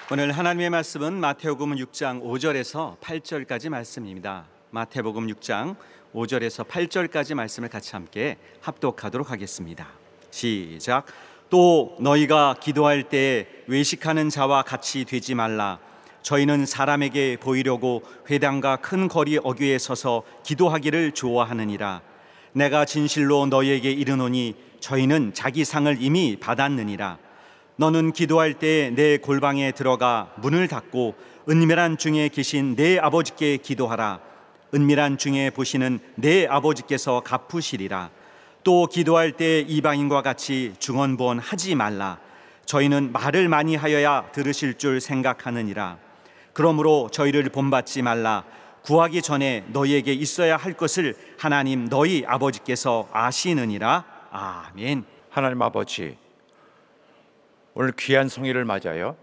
오늘 하나님의 말씀은 마태복음 6장 5절에서 8절까지 말씀입니다. 마태복음 6장 5절에서 8절까지 말씀을 같이 함께 합독하도록 하겠습니다. 시작. 또 너희가 기도할 때 외식하는 자와 같이 되지 말라. 저희는 사람에게 보이려고 회당과 큰 거리 어귀에 서서 기도하기를 좋아하느니라. 내가 진실로 너희에게 이르노니 저희는 자기 상을 이미 받았느니라. 너는 기도할 때 내 골방에 들어가 문을 닫고 은밀한 중에 계신 내 아버지께 기도하라. 은밀한 중에 보시는 내 아버지께서 갚으시리라. 또 기도할 때 이방인과 같이 중언부언하지 말라. 저희는 말을 많이 하여야 들으실 줄 생각하느니라. 그러므로 저희를 본받지 말라. 구하기 전에 너희에게 있어야 할 것을 하나님 너희 아버지께서 아시느니라. 아멘. 하나님 아버지, 오늘 귀한 성일을 맞아요.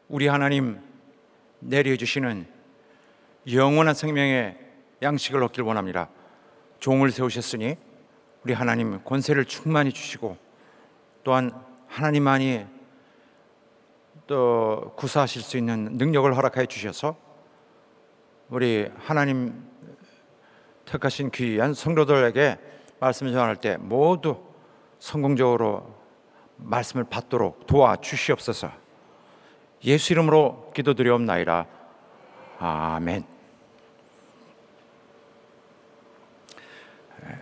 우리 하나님 내려주시는 영원한 생명의 양식을 얻길 원합니다. 종을 세우셨으니 우리 하나님 권세를 충만히 주시고, 또한 하나님만이 또 구사하실 수 있는 능력을 허락하여 주셔서 우리 하나님 택하신 귀한 성도들에게 말씀 전할 때 모두 성공적으로 말씀을 받도록 도와주시옵소서. 예수 이름으로 기도드리옵나이다. 아멘.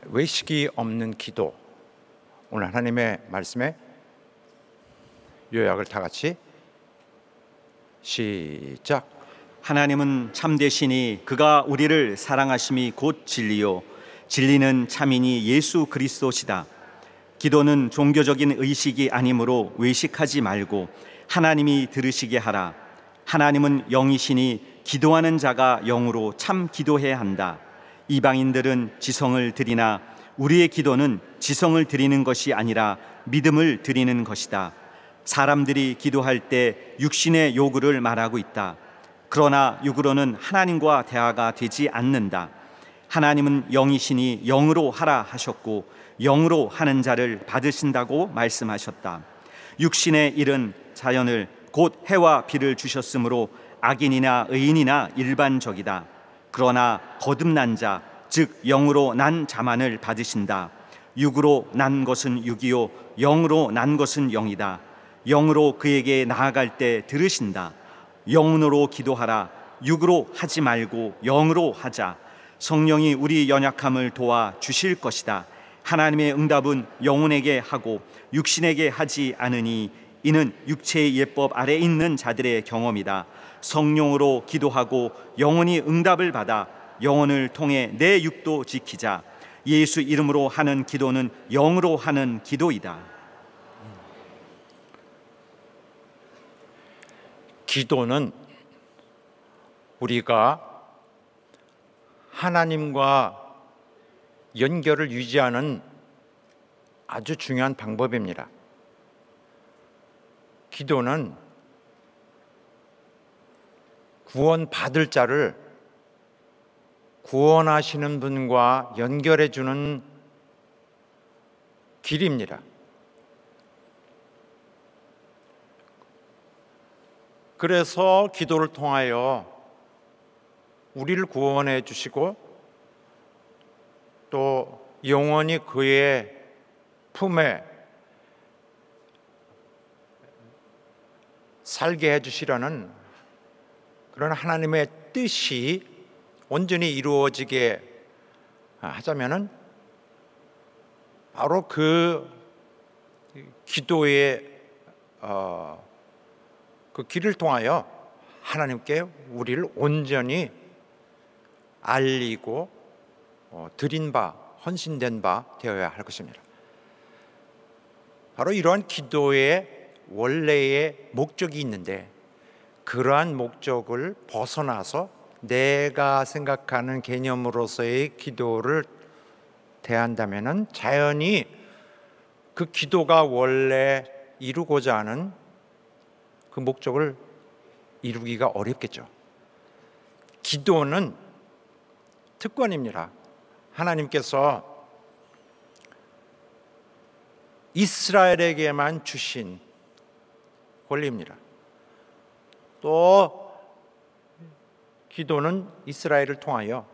외식이 없는 기도, 오늘 하나님의 말씀에 요약을 다 같이 시작. 하나님은 참되시니 그가 우리를 사랑하심이 곧 진리요 진리는 참이니 예수 그리스도시다. 기도는 종교적인 의식이 아니므로 외식하지 말고 하나님이 들으시게 하라. 하나님은 영이시니 기도하는 자가 영으로 참 기도해야 한다. 이방인들은 지성을 드리나 우리의 기도는 지성을 드리는 것이 아니라 믿음을 드리는 것이다. 사람들이 기도할 때 육신의 요구를 말하고 있다. 그러나 육으로는 하나님과 대화가 되지 않는다. 하나님은 영이시니 영으로 하라 하셨고 영으로 하는 자를 받으신다고 말씀하셨다. 육신의 일은 자연을 곧 해와 비를 주셨으므로 악인이나 의인이나 일반적이다. 그러나 거듭난 자, 즉 영으로 난 자만을 받으신다. 육으로 난 것은 육이요 영으로 난 것은 영이다. 영으로 그에게 나아갈 때 들으신다. 영으로 기도하라. 육으로 하지 말고 영으로 하자. 성령이 우리 연약함을 도와 주실 것이다. 하나님의 응답은 영혼에게 하고 육신에게 하지 않으니 이는 육체의 예법 아래 있는 자들의 경험이다. 성령으로 기도하고 영혼이 응답을 받아 영혼을 통해 내 육도 지키자. 예수 이름으로 하는 기도는 영으로 하는 기도이다. 기도는 우리가 하나님과 연결을 유지하는 아주 중요한 방법입니다. 기도는 구원받을 자를 구원하시는 분과 연결해 주는 길입니다. 그래서 기도를 통하여 우리를 구원해 주시고 또 영원히 그의 품에 살게 해주시려는 그런 하나님의 뜻이 온전히 이루어지게 하자면은 바로 그 기도의 그 길을 통하여 하나님께 우리를 온전히 알리고 드린 바, 헌신된 바 되어야 할 것입니다. 바로 이러한 기도의 원래의 목적이 있는데, 그러한 목적을 벗어나서 내가 생각하는 개념으로서의 기도를 대한다면은 자연히 그 기도가 원래 이루고자 하는 그 목적을 이루기가 어렵겠죠. 기도는 특권입니다. 하나님께서 이스라엘에게만 주신 권리입니다. 또 기도는 이스라엘을 통하여,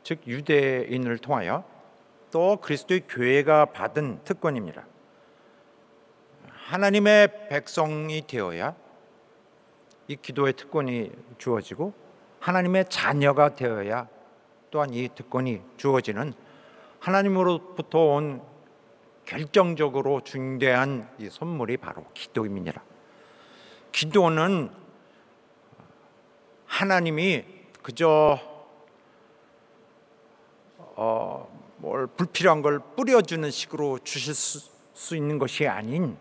즉 유대인을 통하여, 또 그리스도의 교회가 받은 특권입니다. 하나님의 백성이 되어야 이 기도의 특권이 주어지고, 하나님의 자녀가 되어야 또한 이 특권이 주어지는 하나님으로부터 온 결정적으로 중대한 이 선물이 바로 기도입니다. 기도는 하나님이 그저 뭘 불필요한 걸 뿌려주는 식으로 주실 수 있는 것이 아닌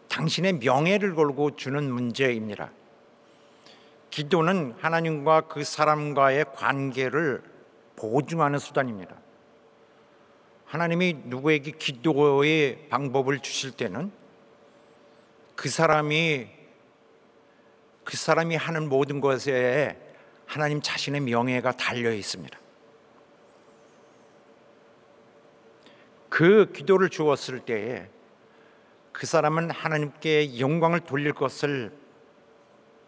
당신의 명예를 걸고 주는 문제입니다. 기도는 하나님과 그 사람과의 관계를 보증하는 수단입니다. 하나님이 누구에게 기도의 방법을 주실 때는 그 사람이 하는 모든 것에 하나님 자신의 명예가 달려 있습니다. 그 기도를 주었을 때에 그 사람은 하나님께 영광을 돌릴 것을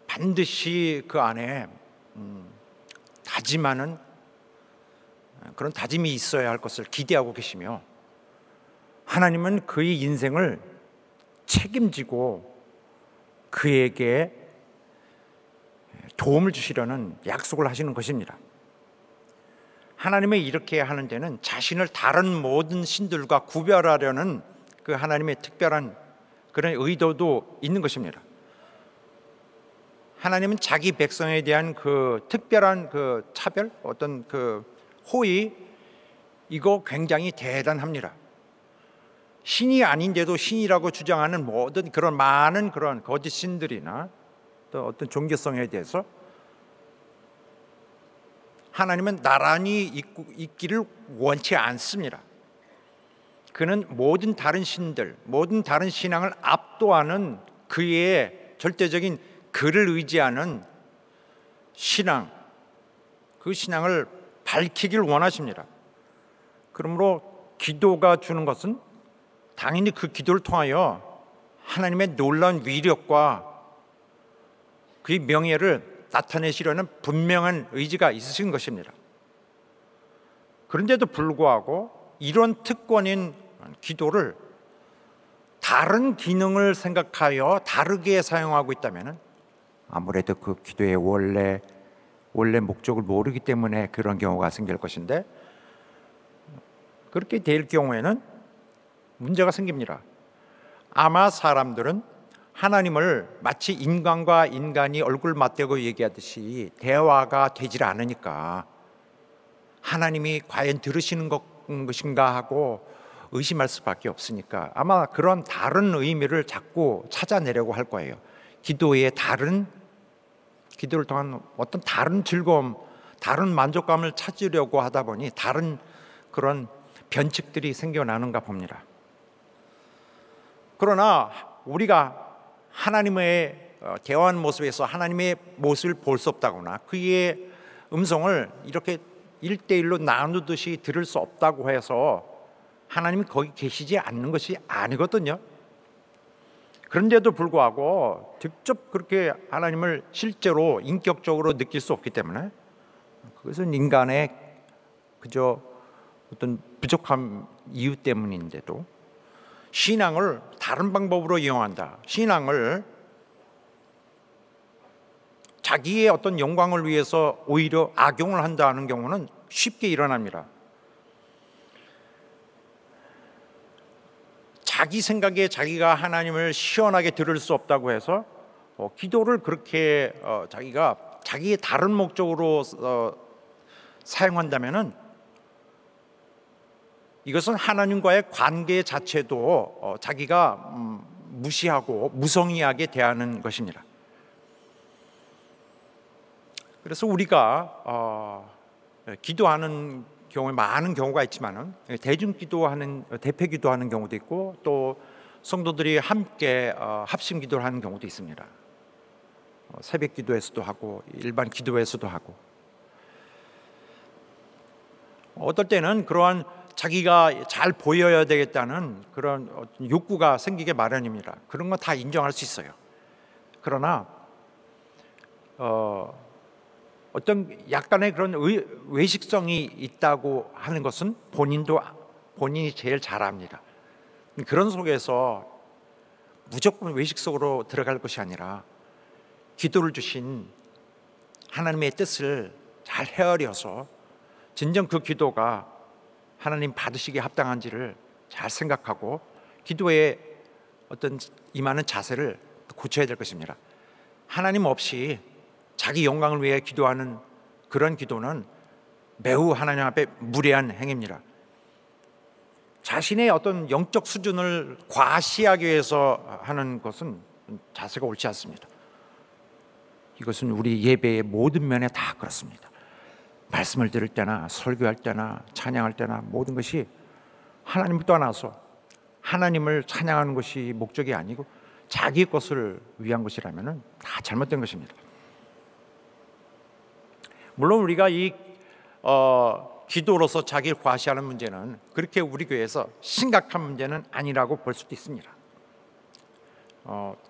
반드시 그 안에 다짐하는 그런 다짐이 있어야 할 것을 기대하고 계시며, 하나님은 그의 인생을 책임지고 그에게 도움을 주시려는 약속을 하시는 것입니다. 하나님이 이렇게 하는 데는 자신을 다른 모든 신들과 구별하려는 그 하나님의 특별한 그런 의도도 있는 것입니다. 하나님은 자기 백성에 대한 그 특별한 그 차별, 어떤 그 호의, 이거 굉장히 대단합니다. 신이 아닌데도 신이라고 주장하는 모든 그런 많은 그런 거짓 신들이나 또 어떤 종교성에 대해서 하나님은 나란히 있기를 원치 않습니다. 그는 모든 다른 신들, 모든 다른 신앙을 압도하는 그의 절대적인 그를 의지하는 신앙, 그 신앙을 밝히길 원하십니다. 그러므로 기도가 주는 것은 당연히 그 기도를 통하여 하나님의 놀라운 위력과 그의 명예를 나타내시려는 분명한 의지가 있으신 것입니다. 그런데도 불구하고 이런 특권인 기도를 다른 기능을 생각하여 다르게 사용하고 있다면 아무래도 그 기도의 원래 목적을 모르기 때문에 그런 경우가 생길 것인데, 그렇게 될 경우에는 문제가 생깁니다. 아마 사람들은 하나님을 마치 인간과 인간이 얼굴 맞대고 얘기하듯이 대화가 되질 않으니까 하나님이 과연 들으시는 것인가 하고 의심할 수밖에 없으니까 아마 그런 다른 의미를 자꾸 찾아내려고 할 거예요. 기도를 통한 어떤 다른 즐거움, 다른 만족감을 찾으려고 하다 보니 다른 그런 변칙들이 생겨나는가 봅니다. 그러나 우리가 하나님의 대화하는 모습에서 하나님의 모습을 볼 수 없다거나 그의 음성을 이렇게 1대1로 나누듯이 들을 수 없다고 해서 하나님이 거기 계시지 않는 것이 아니거든요. 그런데도 불구하고 직접 그렇게 하나님을 실제로 인격적으로 느낄 수 없기 때문에 그것은 인간의 그저 어떤 부족한 이유 때문인데도 신앙을 다른 방법으로 이용한다, 신앙을 자기의 어떤 영광을 위해서 오히려 악용을 한다는 경우는 쉽게 일어납니다. 자기 생각에 자기가 하나님을 시원하게 들을 수 없다고 해서 기도를 그렇게 자기가 자기의 다른 목적으로 사용한다면은 이것은 하나님과의 관계 자체도 자기가 무시하고 무성의하게 대하는 것입니다. 그래서 우리가 기도하는 경우에 많은 경우가 있지만은 대중기도하는 대표 기도하는 경우도 있고 또 성도들이 함께 합심 기도를 하는 경우도 있습니다. 새벽 기도에서도 하고 일반 기도에서도 하고, 어떨 때는 그러한 자기가 잘 보여야 되겠다는 그런 욕구가 생기게 마련입니다. 그런 건 다 인정할 수 있어요. 그러나 어떤 약간의 그런 외식성이 있다고 하는 것은 본인이 제일 잘 압니다. 그런 속에서 무조건 외식 속으로 들어갈 것이 아니라 기도를 주신 하나님의 뜻을 잘 헤아려서 진정 그 기도가 하나님 받으시기에 합당한지를 잘 생각하고 기도에 어떤 임하는 자세를 고쳐야 될 것입니다. 하나님 없이 자기 영광을 위해 기도하는 그런 기도는 매우 하나님 앞에 무례한 행위입니다. 자신의 어떤 영적 수준을 과시하기 위해서 하는 것은 자세가 옳지 않습니다. 이것은 우리 예배의 모든 면에 다 그렇습니다. 말씀을 들을 때나 설교할 때나 찬양할 때나 모든 것이 하나님을 떠나서 하나님을 찬양하는 것이 목적이 아니고 자기 것을 위한 것이라면 다 잘못된 것입니다. 물론 우리가 이 기도로서 자기를 과시하는 문제는 그렇게 우리 교회에서 심각한 문제는 아니라고 볼 수도 있습니다.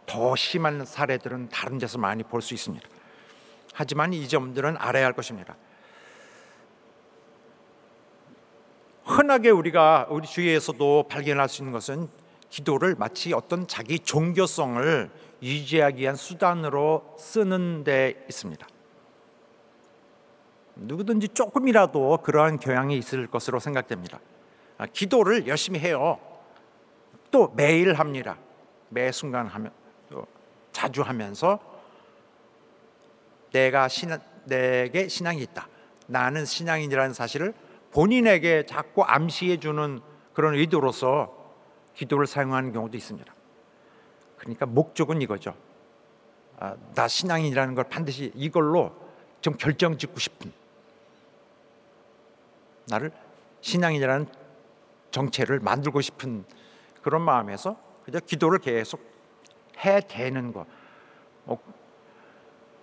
더 심한 사례들은 다른 데서 많이 볼 수 있습니다. 하지만 이 점들은 알아야 할 것입니다. 흔하게 우리가 우리 주위에서도 발견할 수 있는 것은 기도를 마치 어떤 자기 종교성을 유지하기 위한 수단으로 쓰는 데 있습니다. 누구든지 조금이라도 그러한 경향이 있을 것으로 생각됩니다. 기도를 열심히 해요. 또 매일 합니다. 매 순간 하면, 또 자주 하면서 내게 신앙이 있다, 나는 신앙인이라는 사실을 본인에게 자꾸 암시해 주는 그런 의도로서 기도를 사용하는 경우도 있습니다. 그러니까 목적은 이거죠. 나 신앙인이라는 걸 반드시 이걸로 좀 결정짓고 싶은, 나를 신앙인이라는 정체를 만들고 싶은 그런 마음에서 그저 기도를 계속 해대는 것.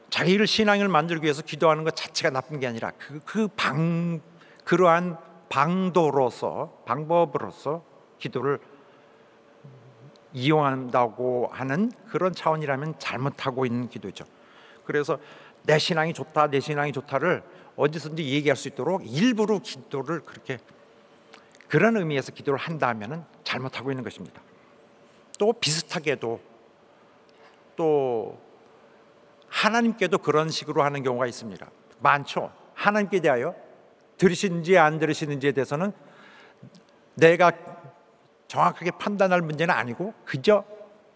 자기를 신앙인을 만들기 위해서 기도하는 것 자체가 나쁜 게 아니라 그러한 방법으로서 기도를 이용한다고 하는 그런 차원이라면 잘못하고 있는 기도죠. 그래서 내 신앙이 좋다, 내 신앙이 좋다를 어디서든지 얘기할 수 있도록 일부러 기도를 그렇게 그런 의미에서 기도를 한다면 잘못하고 있는 것입니다. 또 비슷하게도 또 하나님께도 그런 식으로 하는 경우가 있습니다. 많죠. 하나님께 대하여 들으시는지 안 들으시는지에 대해서는 내가 정확하게 판단할 문제는 아니고 그저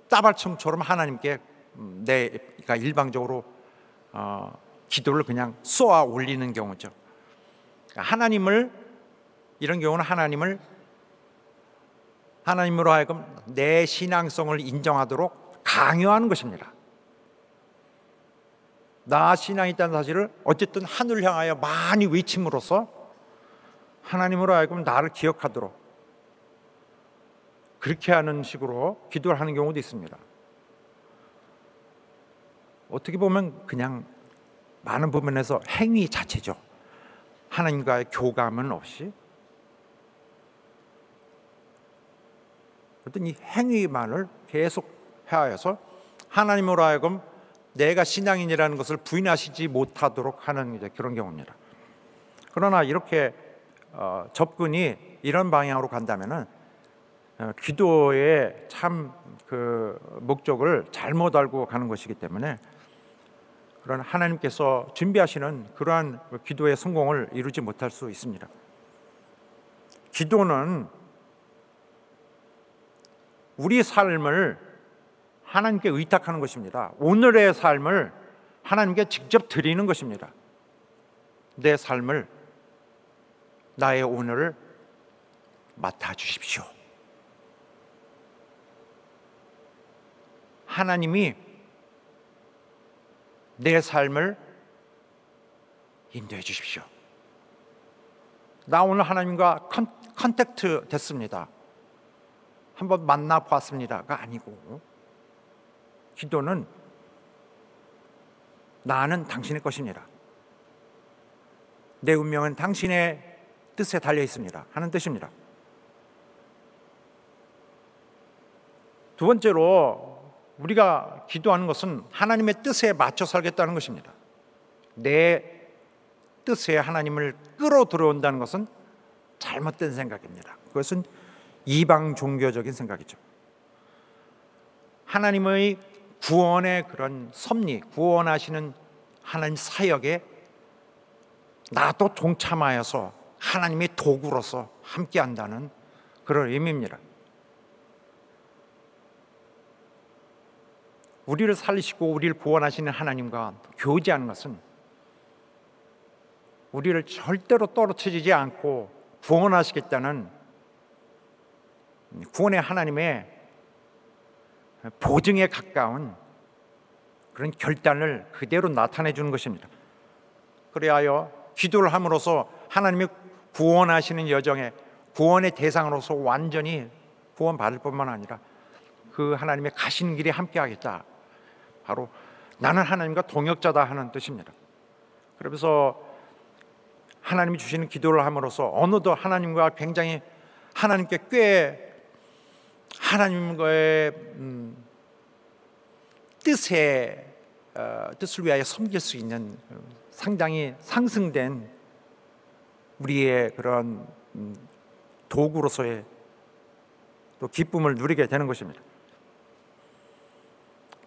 따발총처럼 하나님께 내가 일방적으로 기도를 그냥 쏘아 올리는 경우죠. 이런 경우는 하나님으로 하여금 내 신앙성을 인정하도록 강요하는 것입니다. 나 신앙이 있다는 사실을 어쨌든 하늘을 향하여 많이 외침으로써 하나님으로 하여금 나를 기억하도록 그렇게 하는 식으로 기도를 하는 경우도 있습니다. 어떻게 보면 그냥 많은 부분에서 행위 자체죠. 하나님과의 교감은 없이 어떤 이 행위만을 계속 해하여서 하나님으로 하여금 내가 신앙인이라는 것을 부인하시지 못하도록 하는 그런 경우입니다. 그러나 이렇게 접근이 이런 방향으로 간다면은 기도의 참 그 목적을 잘못 알고 가는 것이기 때문에 그런 하나님께서 준비하시는 그러한 기도의 성공을 이루지 못할 수 있습니다. 기도는 우리 삶을 하나님께 의탁하는 것입니다. 오늘의 삶을 하나님께 직접 드리는 것입니다. 내 삶을, 나의 오늘을 맡아주십시오. 하나님이 내 삶을 인도해 주십시오. 나 오늘 하나님과 컨택트 됐습니다. 한번 만나 보았습니다가 아니고, 기도는 나는 당신의 것입니다. 내 운명은 당신의 뜻에 달려 있습니다 하는 뜻입니다. 두 번째로 우리가 기도하는 것은 하나님의 뜻에 맞춰 살겠다는 것입니다. 내 뜻에 하나님을 끌어 들어온다는 것은 잘못된 생각입니다. 그것은 이방 종교적인 생각이죠. 하나님의 구원의 그런 섭리, 구원하시는 하나님 사역에 나도 동참하여서 하나님의 도구로서 함께한다는 그런 의미입니다. 우리를 살리시고 우리를 구원하시는 하나님과 교제하는 것은 우리를 절대로 떨어뜨리지 않고 구원하시겠다는 구원의 하나님의 보증에 가까운 그런 결단을 그대로 나타내 주는 것입니다. 그래야 기도를 함으로써 하나님이 구원하시는 여정에 구원의 대상으로서 완전히 구원받을 뿐만 아니라 그 하나님의 가시는 길에 함께하겠다. 바로 나는 하나님과 동역자다 하는 뜻입니다. 그러면서 하나님이 주시는 기도를 함으로써 어느덧 하나님과 굉장히 하나님께 꽤 하나님과의 뜻을 위하여 섬길 수 있는 상당히 상승된 우리의 그런 도구로서의 또 기쁨을 누리게 되는 것입니다.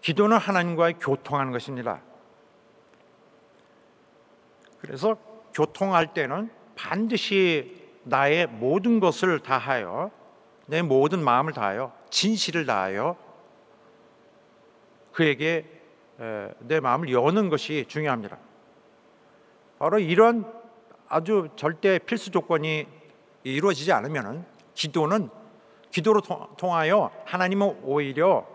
기도는 하나님과의 교통하는 것입니다. 그래서 교통할 때는 반드시 나의 모든 것을 다하여 내 모든 마음을 다하여 진실을 다하여 그에게 내 마음을 여는 것이 중요합니다. 바로 이런 아주 절대 필수 조건이 이루어지지 않으면 기도로 통하여 하나님은 오히려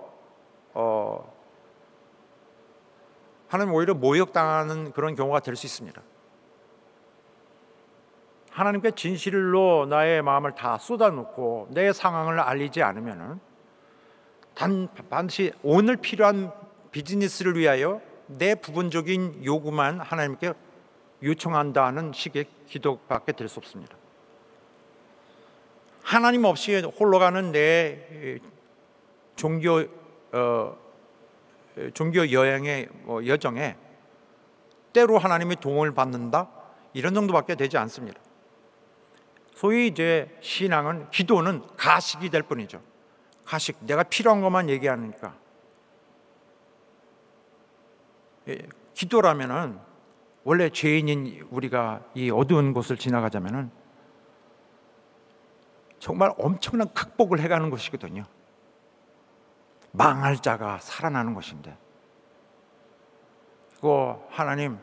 모욕당하는 그런 경우가 될 수 있습니다. 하나님께 진실로 나의 마음을 다 쏟아놓고 내 상황을 알리지 않으면 반드시 오늘 필요한 비즈니스를 위하여 내 부분적인 요구만 하나님께 요청한다는 식의 기도밖에 될 수 없습니다. 하나님 없이 홀로 가는 내 종교 여행의 여정에 때로 하나님의 도움을 받는다 이런 정도밖에 되지 않습니다. 소위 이제 신앙은 기도는 가식이 될 뿐이죠. 가식, 내가 필요한 것만 얘기하니까. 기도라면은 원래 죄인인 우리가 이 어두운 곳을 지나가자면은 정말 엄청난 극복을 해가는 것이거든요. 망할 자가 살아나는 것인데, 그거 하나님,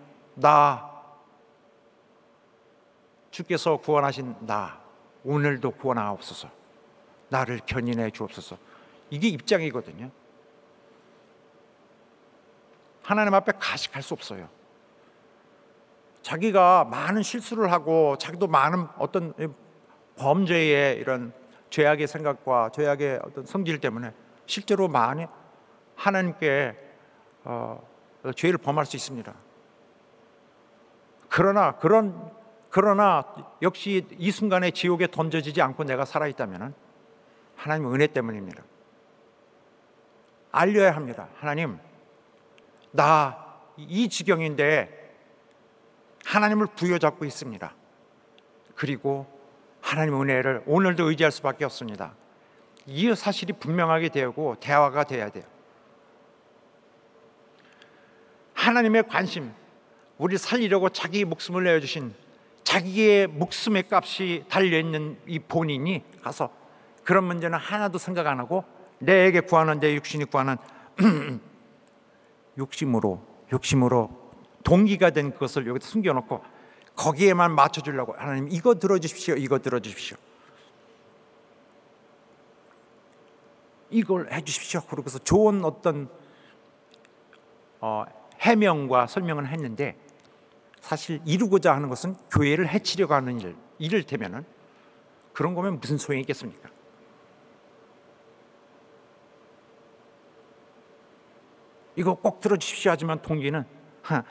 주께서 구원하신 오늘도 구원하옵소서, 나를 견인해 주옵소서. 이게 입장이거든요. 하나님 앞에 가식할 수 없어요. 자기가 많은 실수를 하고 자기도 많은 어떤 범죄의 이런 죄악의 생각과 죄악의 어떤 성질 때문에 실제로 많이 하나님께 죄를 범할 수 있습니다. 그러나 역시 이 순간에 지옥에 던져지지 않고 내가 살아있다면 하나님의 은혜 때문입니다. 알려야 합니다. 하나님, 나 이 지경인데 하나님을 부여잡고 있습니다. 그리고 하나님의 은혜를 오늘도 의지할 수밖에 없습니다. 이 사실이 분명하게 되고 대화가 돼야 돼요. 하나님의 관심, 우리를 살리려고 자기 목숨을 내어주신 자기의 목숨의 값이 달려있는 이 본인이 가서 그런 문제는 하나도 생각 안 하고 내게 구하는 내 육신이 구하는 욕심으로 동기가 된 것을 여기다 숨겨놓고 거기에만 맞춰주려고 하나님 이거 들어주십시오, 이거 들어주십시오, 이걸 해주십시오. 그러고서 좋은 어떤 해명과 설명을 했는데 사실 이루고자 하는 것은 교회를 해치려고 하는 일, 이를테면은 그런 거면 무슨 소용이 있겠습니까? 이거 꼭 들어주십시오 하지만 동기는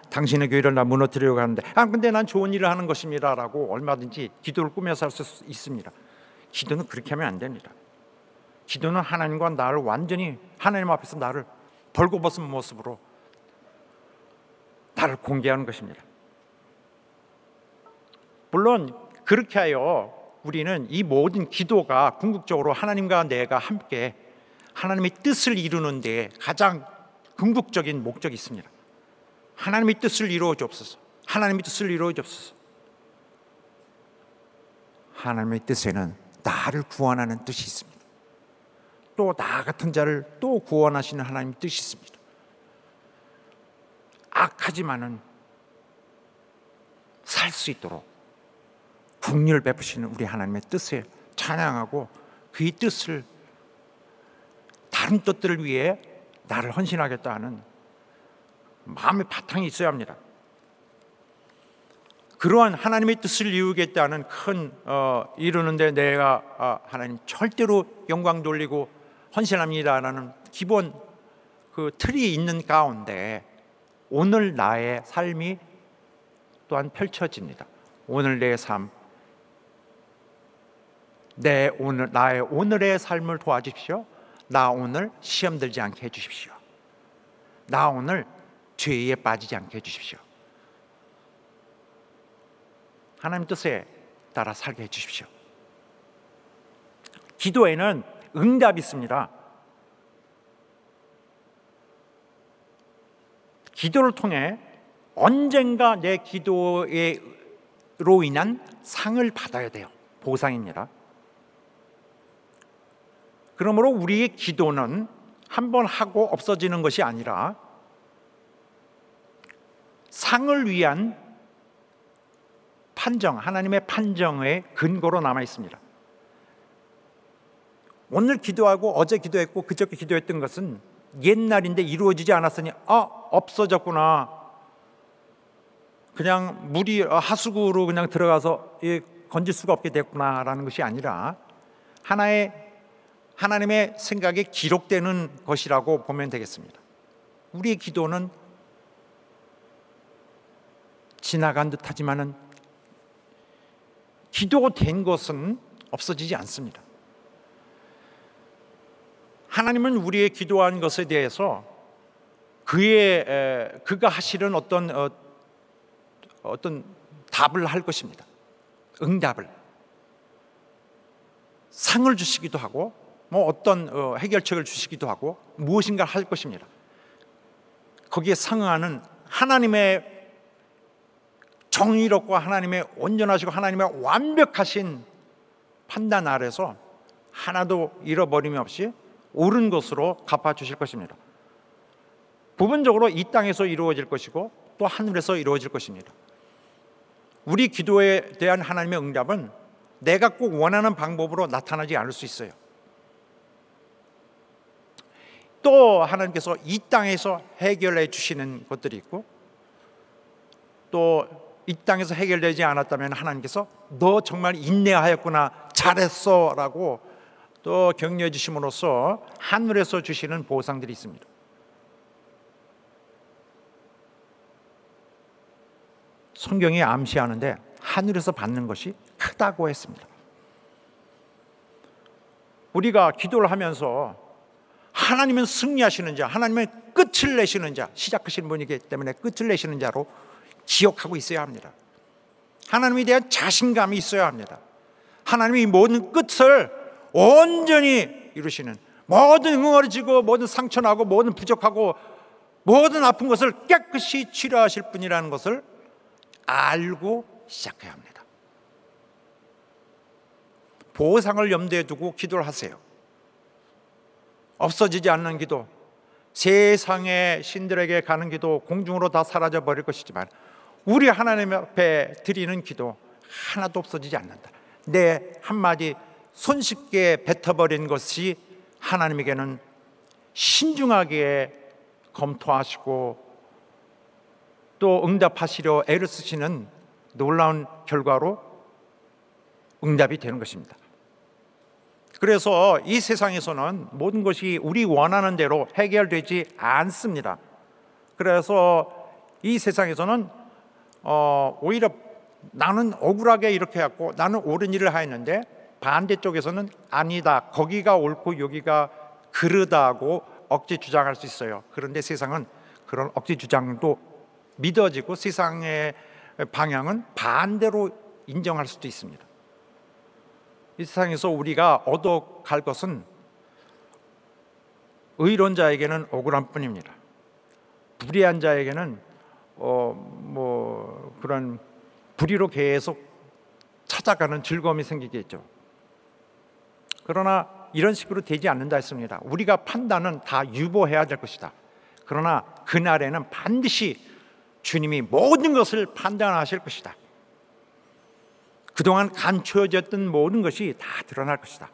당신의 교회를 나 무너뜨리려고 하는데 근데 난 좋은 일을 하는 것입니다 라고 얼마든지 기도를 꾸며서 할 수 있습니다. 기도는 그렇게 하면 안 됩니다. 기도는 하나님과 나를 완전히 하나님 앞에서 나를 벌거벗은 모습으로 나를 공개하는 것입니다. 물론 그렇게 하여 우리는 이 모든 기도가 궁극적으로 하나님과 내가 함께 하나님의 뜻을 이루는 데 가장 궁극적인 목적이 있습니다. 하나님의 뜻을 이루어 주옵소서. 하나님의 뜻을 이루어 주옵소서. 하나님의 뜻에는 나를 구원하는 뜻이 있습니다. 또 나 같은 자를 또 구원하시는 하나님의 뜻이 있습니다. 악하지만은 살 수 있도록 긍휼을 베푸시는 우리 하나님의 뜻에 찬양하고 그의 뜻을 다른 뜻들을 위해 나를 헌신하겠다 하는 마음의 바탕이 있어야 합니다. 그러한 하나님의 뜻을 이루겠다는 큰 이루는데 내가 하나님 절대로 영광 돌리고 헌신합니다라는 기본 그 틀이 있는 가운데 오늘 나의 삶이 또한 펼쳐집니다. 오늘 내 삶, 나의 오늘의 삶을 도와주십시오. 나 오늘 시험 들지 않게 해주십시오. 나 오늘 죄에 빠지지 않게 해주십시오. 하나님 뜻에 따라 살게 해주십시오. 기도에는 응답이 있습니다. 기도를 통해 언젠가 내 기도로 인한 상을 받아야 돼요. 보상입니다. 그러므로 우리의 기도는 한번 하고 없어지는 것이 아니라 상을 위한 판정, 하나님의 판정의 근거로 남아 있습니다. 오늘 기도하고 어제 기도했고 그저께 기도했던 것은 옛날인데 이루어지지 않았으니 없어졌구나. 그냥 물이 하수구로 그냥 들어가서 건질 수가 없게 됐구나라는 것이 아니라 하나님의 생각에 기록되는 것이라고 보면 되겠습니다. 우리의 기도는 지나간 듯하지만은 기도된 것은 없어지지 않습니다. 하나님은 우리의 기도한 것에 대해서 그가 하시는 어떤 답을 할 것입니다. 응답을 상을 주시기도 하고 어떤 해결책을 주시기도 하고 무엇인가 할 것입니다. 거기에 상응하는 하나님의 정의롭고 하나님의 온전하시고 하나님의 완벽하신 판단 아래서 하나도 잃어버림이 없이 옳은 것으로 갚아주실 것입니다. 부분적으로 이 땅에서 이루어질 것이고 또 하늘에서 이루어질 것입니다. 우리 기도에 대한 하나님의 응답은 내가 꼭 원하는 방법으로 나타나지 않을 수 있어요. 또 하나님께서 이 땅에서 해결해 주시는 것들이 있고 또 이 땅에서 해결되지 않았다면 하나님께서 너 정말 인내하였구나, 잘했어 라고 또 격려해 주심으로써 하늘에서 주시는 보상들이 있습니다. 성경이 암시하는데 하늘에서 받는 것이 크다고 했습니다. 우리가 기도를 하면서 하나님은 승리하시는 자, 하나님은 끝을 내시는 자, 시작하시는 분이기 때문에 끝을 내시는 자로 기억하고 있어야 합니다. 하나님에 대한 자신감이 있어야 합니다. 하나님이 모든 끝을 온전히 이루시는, 모든 응어리지고 모든 상처나고 모든 부족하고 모든 아픈 것을 깨끗이 치료하실 분이라는 것을 알고 시작해야 합니다. 보상을 염두에 두고 기도를 하세요. 없어지지 않는 기도, 세상의 신들에게 가는 기도 공중으로 다 사라져 버릴 것이지만 우리 하나님 앞에 드리는 기도 하나도 없어지지 않는다. 내 한마디 손쉽게 뱉어버린 것이 하나님에게는 신중하게 검토하시고 또 응답하시려 애를 쓰시는 놀라운 결과로 응답이 되는 것입니다. 그래서 이 세상에서는 모든 것이 우리 원하는 대로 해결되지 않습니다. 그래서 이 세상에서는 오히려 나는 억울하게 이렇게 했고 나는 옳은 일을 하였는데, 반대쪽에서는 아니다, 거기가 옳고 여기가 그르다고 억지 주장할 수 있어요. 그런데 세상은 그런 억지 주장도 믿어지고 세상의 방향은 반대로 인정할 수도 있습니다. 이 세상에서 우리가 얻어갈 것은 의로운 자에게는 억울한 뿐입니다. 불의한 자에게는 그런 불의로 계속 찾아가는 즐거움이 생기겠죠. 그러나 이런 식으로 되지 않는다 했습니다. 우리가 판단은 다 유보해야 될 것이다. 그러나 그날에는 반드시 주님이 모든 것을 판단하실 것이다. 그동안 감춰졌던 모든 것이 다 드러날 것이다.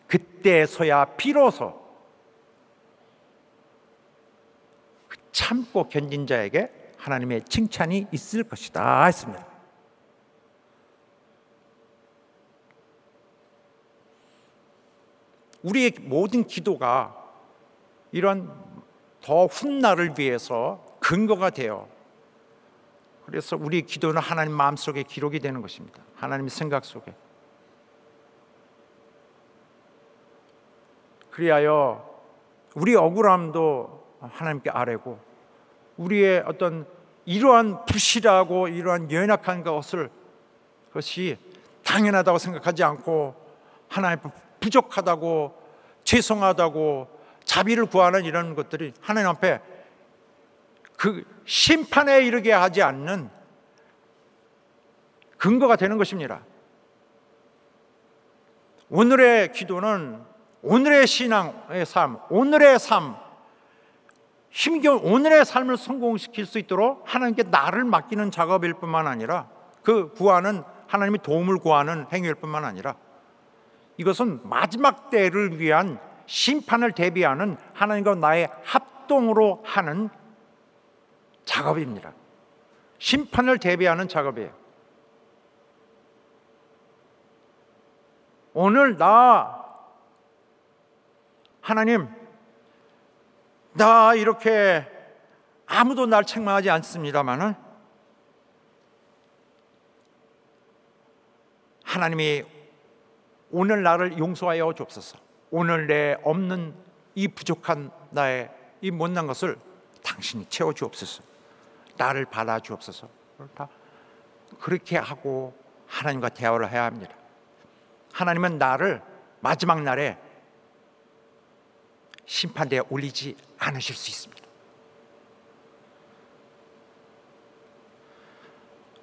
그때서야 비로소 그 참고 견딘 자에게 하나님의 칭찬이 있을 것이다 했습니다. 우리의 모든 기도가 이런 더 훗날을 위해서 근거가 돼요. 그래서 우리의 기도는 하나님 마음속에 기록이 되는 것입니다. 하나님의 생각 속에. 그리하여 우리 억울함도 하나님께 아뢰고, 우리의 어떤 이러한 부실하고 이러한 연약한 그것이 당연하다고 생각하지 않고 하나님 부족하다고, 죄송하다고 자비를 구하는 이런 것들이 하나님 앞에 그 심판에 이르게 하지 않는 근거가 되는 것입니다. 오늘의 기도는 오늘의 신앙의 삶, 오늘의 삶, 힘겨운 오늘의 삶을 성공시킬 수 있도록 하나님께 나를 맡기는 작업일 뿐만 아니라, 그 구하는 하나님의 도움을 구하는 행위일 뿐만 아니라, 이것은 마지막 때를 위한 심판을 대비하는 하나님과 나의 합동으로 하는 작업입니다. 심판을 대비하는 작업이에요. 오늘 하나님, 나 이렇게 아무도 날 책망하지 않습니다만은 하나님이 오늘 나를 용서하여 주옵소서. 오늘 내 없는 이 부족한 나의 이 못난 것을 당신이 채워 주옵소서. 나를 받아 주옵소서. 그렇게 하고 하나님과 대화를 해야 합니다. 하나님은 나를 마지막 날에 심판대에 올리지 않으실 수 있습니다.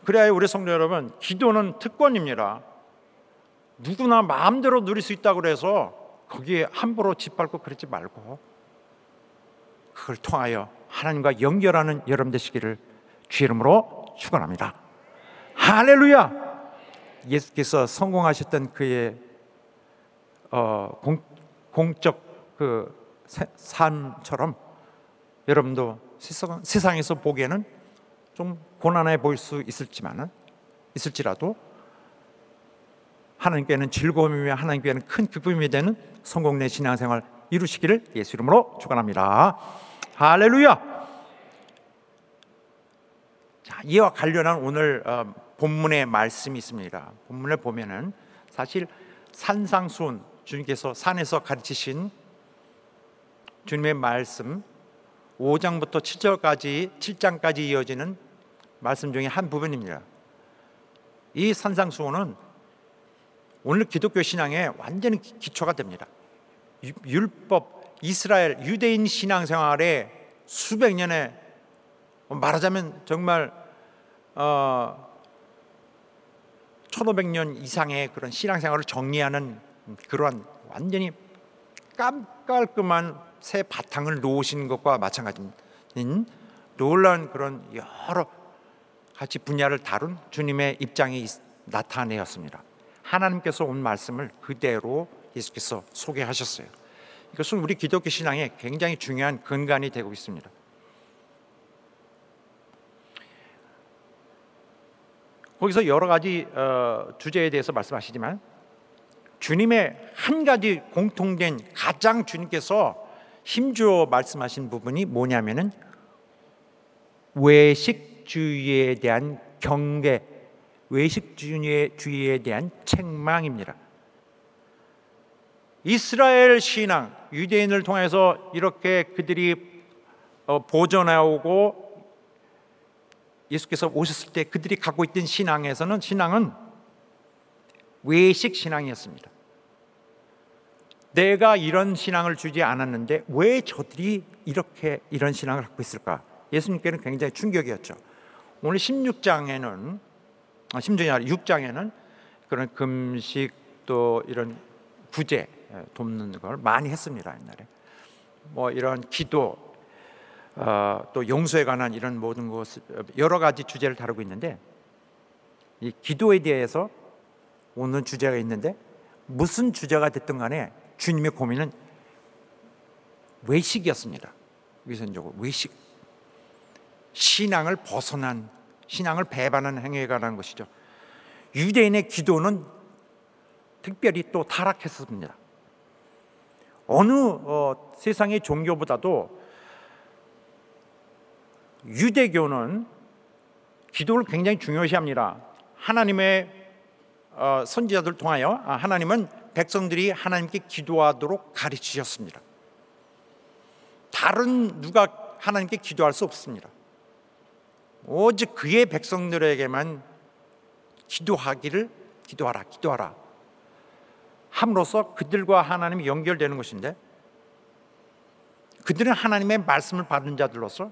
그래야 우리 성도 여러분, 기도는 특권입니다. 누구나 마음대로 누릴 수 있다고 해서 거기에 함부로 짓밟고 그러지 말고, 그걸 통하여 하나님과 연결하는 여러분 되시기를 주의 이름으로 축원합니다. 할렐루야! 예수께서 성공하셨던 그의 공적 그 삶처럼 여러분도 세상에서 보기에는 좀 고난해 보일 수 있을지라도 하나님께는 즐거움이며 하나님께는 큰 기쁨이 되는 성공된 신앙생활 이루시기를 예수 이름으로 축원합니다. 할렐루야! 자, 이와 관련한 오늘 본문의 말씀이 있습니다. 본문을 보면은 사실 산상수훈, 주님께서 산에서 가르치신 주님의 말씀 5장부터 7장까지 이어지는 말씀 중에 한 부분입니다. 이 산상수훈은 오늘 기독교 신앙의 완전히 기초가 됩니다. 율법, 이스라엘, 유대인 신앙생활의 수백 년의, 말하자면 정말 1500년 이상의 그런 신앙생활을 정리하는 그러한 완전히 깔끔한 새 바탕을 놓으신 것과 마찬가지인 놀라운 그런 여러 가지 분야를 다룬 주님의 입장이 나타내었습니다. 하나님께서 온 말씀을 그대로 예수께서 소개하셨어요. 이것은 우리 기독교 신앙에 굉장히 중요한 근간이 되고 있습니다. 거기서 여러 가지 주제에 대해서 말씀하시지만 주님의 한 가지 공통된 가장 주님께서 힘주어 말씀하신 부분이 뭐냐면은 외식주의에 대한 경계, 외식주의에 대한 책망입니다. 이스라엘 신앙, 유대인을 통해서 이렇게 그들이 보존해오고 예수께서 오셨을 때 그들이 갖고 있던 신앙은 외식 신앙이었습니다. 내가 이런 신앙을 주지 않았는데 왜 저들이 이런 신앙을 갖고 있을까? 예수님께는 굉장히 충격이었죠. 오늘 6장에는 그런 금식 또 이런 구제 돕는 걸 많이 했습니다. 옛날에 뭐 이런 기도 또 용서에 관한 이런 모든 것 여러 가지 주제를 다루고 있는데, 이 기도에 대해서 오늘 주제가 있는데 무슨 주제가 됐든 간에 주님의 고민은 외식이었습니다. 위선적으로 외식, 신앙을 벗어난, 신앙을 배반한 행위에 관한 것이죠. 유대인의 기도는 특별히 또 타락했습니다. 어느 세상의 종교보다도 유대교는 기도를 굉장히 중요시합니다. 하나님의 선지자들 통하여 하나님은 백성들이 하나님께 기도하도록 가르치셨습니다. 다른 누가 하나님께 기도할 수 없습니다. 오직 그의 백성들에게만 기도하라 함으로써 그들과 하나님이 연결되는 것인데, 그들은 하나님의 말씀을 받은 자들로서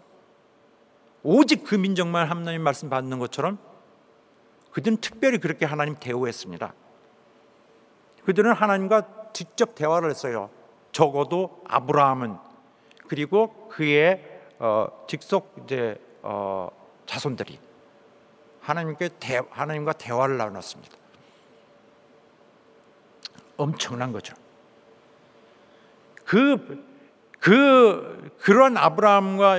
오직 그 민족만 하나님의 말씀 받는 것처럼 그들은 특별히 그렇게 하나님 대우했습니다. 그들은 하나님과 직접 대화를 했어요. 적어도 아브라함은, 그리고 그의 직속 자손들이 하나님과 대화를 나눴습니다. 엄청난 거죠. 그런 아브라함과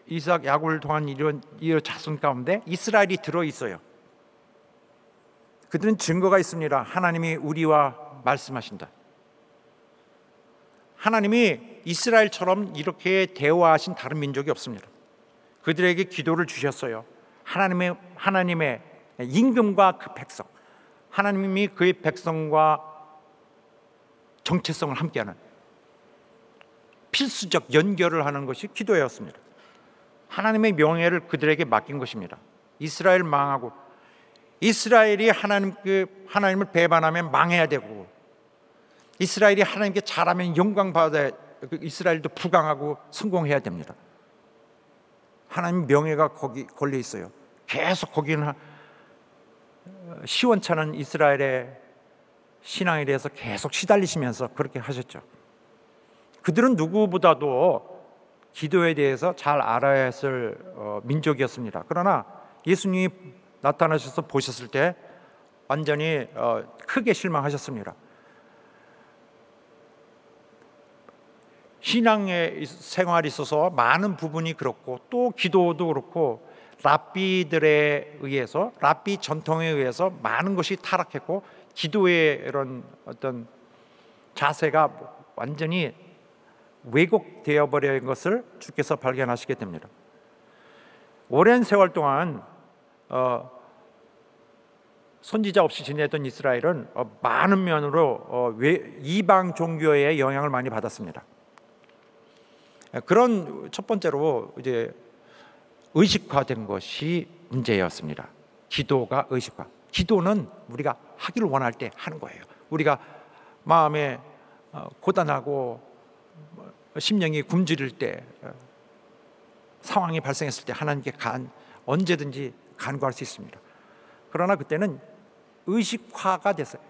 이삭, 야곱을 통한 이런 자손 가운데 이스라엘이 들어 있어요. 그들은 증거가 있습니다. 하나님이 우리와 말씀하신다. 하나님이 이스라엘처럼 이렇게 대화하신 다른 민족이 없습니다. 그들에게 기도를 주셨어요. 하나님의 임금과 그 백성, 하나님이 그의 백성과 정체성을 함께하는 필수적 연결을 하는 것이 기도였습니다. 하나님의 명예를 그들에게 맡긴 것입니다. 이스라엘 망하고, 이스라엘이 하나님을 배반하면 망해야 되고, 이스라엘이 하나님께 잘하면 영광 받아야, 이스라엘도 부강하고 성공해야 됩니다. 하나님 명예가 거기 걸려 있어요. 계속 거기는 시원찮은 이스라엘의 신앙에 대해서 계속 시달리시면서 그렇게 하셨죠. 그들은 누구보다도 기도에 대해서 잘 알아야 했을 민족이었습니다. 그러나 예수님이 나타나셔서 보셨을 때 완전히 크게 실망하셨습니다. 신앙의 생활에 있어서 많은 부분이 그렇고, 또 기도도 그렇고, 랍비들에 의해서, 랍비 전통에 의해서 많은 것이 타락했고, 기도의 이런 어떤 자세가 완전히 왜곡되어 버린 것을 주께서 발견하시게 됩니다. 오랜 세월 동안 선지자 없이 지내던 이스라엘은 많은 면으로 이방 종교의 영향을 많이 받았습니다. 그런 첫 번째로 이제 의식화된 것이 문제였습니다. 기도가 의식화. 기도는 우리가 하기를 원할 때 하는 거예요. 우리가 마음에 고단하고 심령이 굶주릴 때, 상황이 발생했을 때 하나님께 언제든지 간구할 수 있습니다. 그러나 그때는 의식화가 됐어요.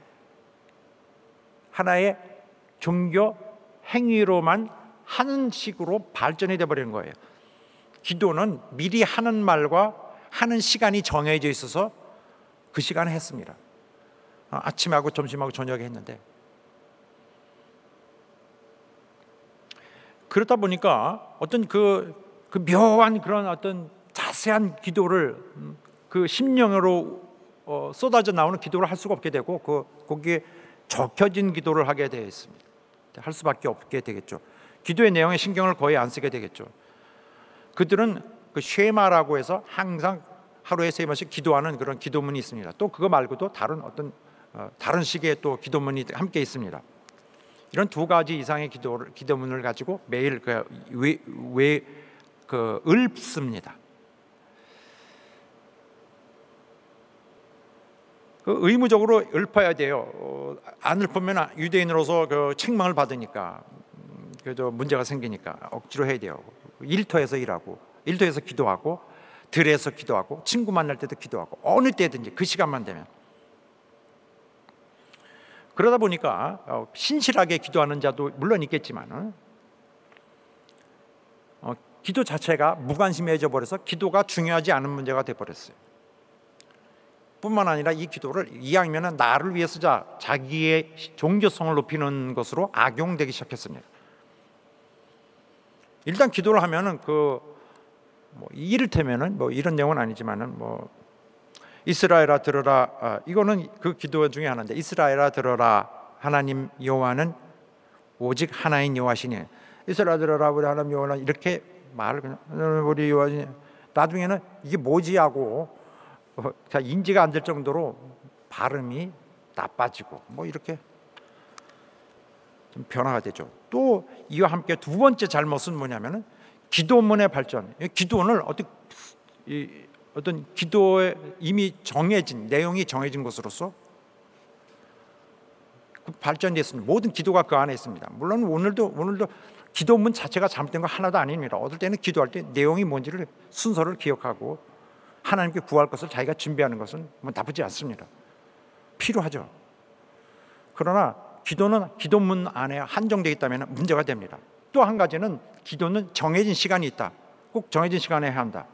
하나의 종교 행위로만 하는 식으로 발전이 되어버리는 거예요. 기도는 미리 하는 말과 하는 시간이 정해져 있어서 그 시간에 했습니다. 아침하고 점심하고 저녁에 했는데, 그렇다 보니까 어떤 그 묘한 그런 어떤 자세한 기도를 그 심령으로 쏟아져 나오는 기도를 할 수가 없게 되고, 거기에 적혀진 기도를 하게 되어 있습니다. 할 수밖에 없게 되겠죠. 기도의 내용에 신경을 거의 안 쓰게 되겠죠. 그들은 그 쉐마라고 해서 항상 하루에 3번씩 기도하는 그런 기도문이 있습니다. 또 그거 말고도 다른 어떤 다른 식의 또 기도문이 함께 있습니다. 이런 2가지 이상의 기도문을 가지고 매일 읊습니다. 의무적으로 읊어야 돼요. 안 읊으면 유대인으로서 그 책망을 받으니까 그저 문제가 생기니까 억지로 해야 돼요. 일터에서 일하고, 일터에서 기도하고, 들에서 기도하고, 친구 만날 때도 기도하고, 어느 때든지 그 시간만 되면. 그러다 보니까 신실하게 기도하는 자도 물론 있겠지만 기도 자체가 무관심해져 버려서 기도가 중요하지 않은 문제가 돼버렸어요. 뿐만 아니라 이 기도를 이왕이면 나를 위해서 자기의 종교성을 높이는 것으로 악용되기 시작했습니다. 일단 기도를 하면은 이를테면은 이런 내용은 아니지만은 이스라엘아 들어라, 이거는 그 기도 중에 하나인데, 이스라엘아 들어라, 하나님 여호와는 오직 하나인 여호와시니. 이스라엘 들어라, 우리 하나님 여호와는, 이렇게 말을 그냥 우리 여호와시니. 나중에는 이게 뭐지 하고 인지가 안 될 정도로 발음이 나빠지고 이렇게 좀 변화가 되죠. 또 이와 함께 2번째 잘못은 뭐냐면은 기도문의 발전. 기도는 어떤 기도에 이미 정해진 내용이 정해진 것으로서 발전됐습니다. 모든 기도가 그 안에 있습니다. 물론 오늘도 기도문 자체가 잘못된 거 하나도 아닙니다. 어떨 때는 기도할 때 내용이 뭔지를 순서를 기억하고 하나님께 구할 것을 자기가 준비하는 것은 나쁘지 않습니다. 필요하죠. 그러나 기도는 기도문 안에 한정되어 있다면 문제가 됩니다. 또 한 가지는 기도는 정해진 시간이 있다. 꼭 정해진 시간에 해야 한다.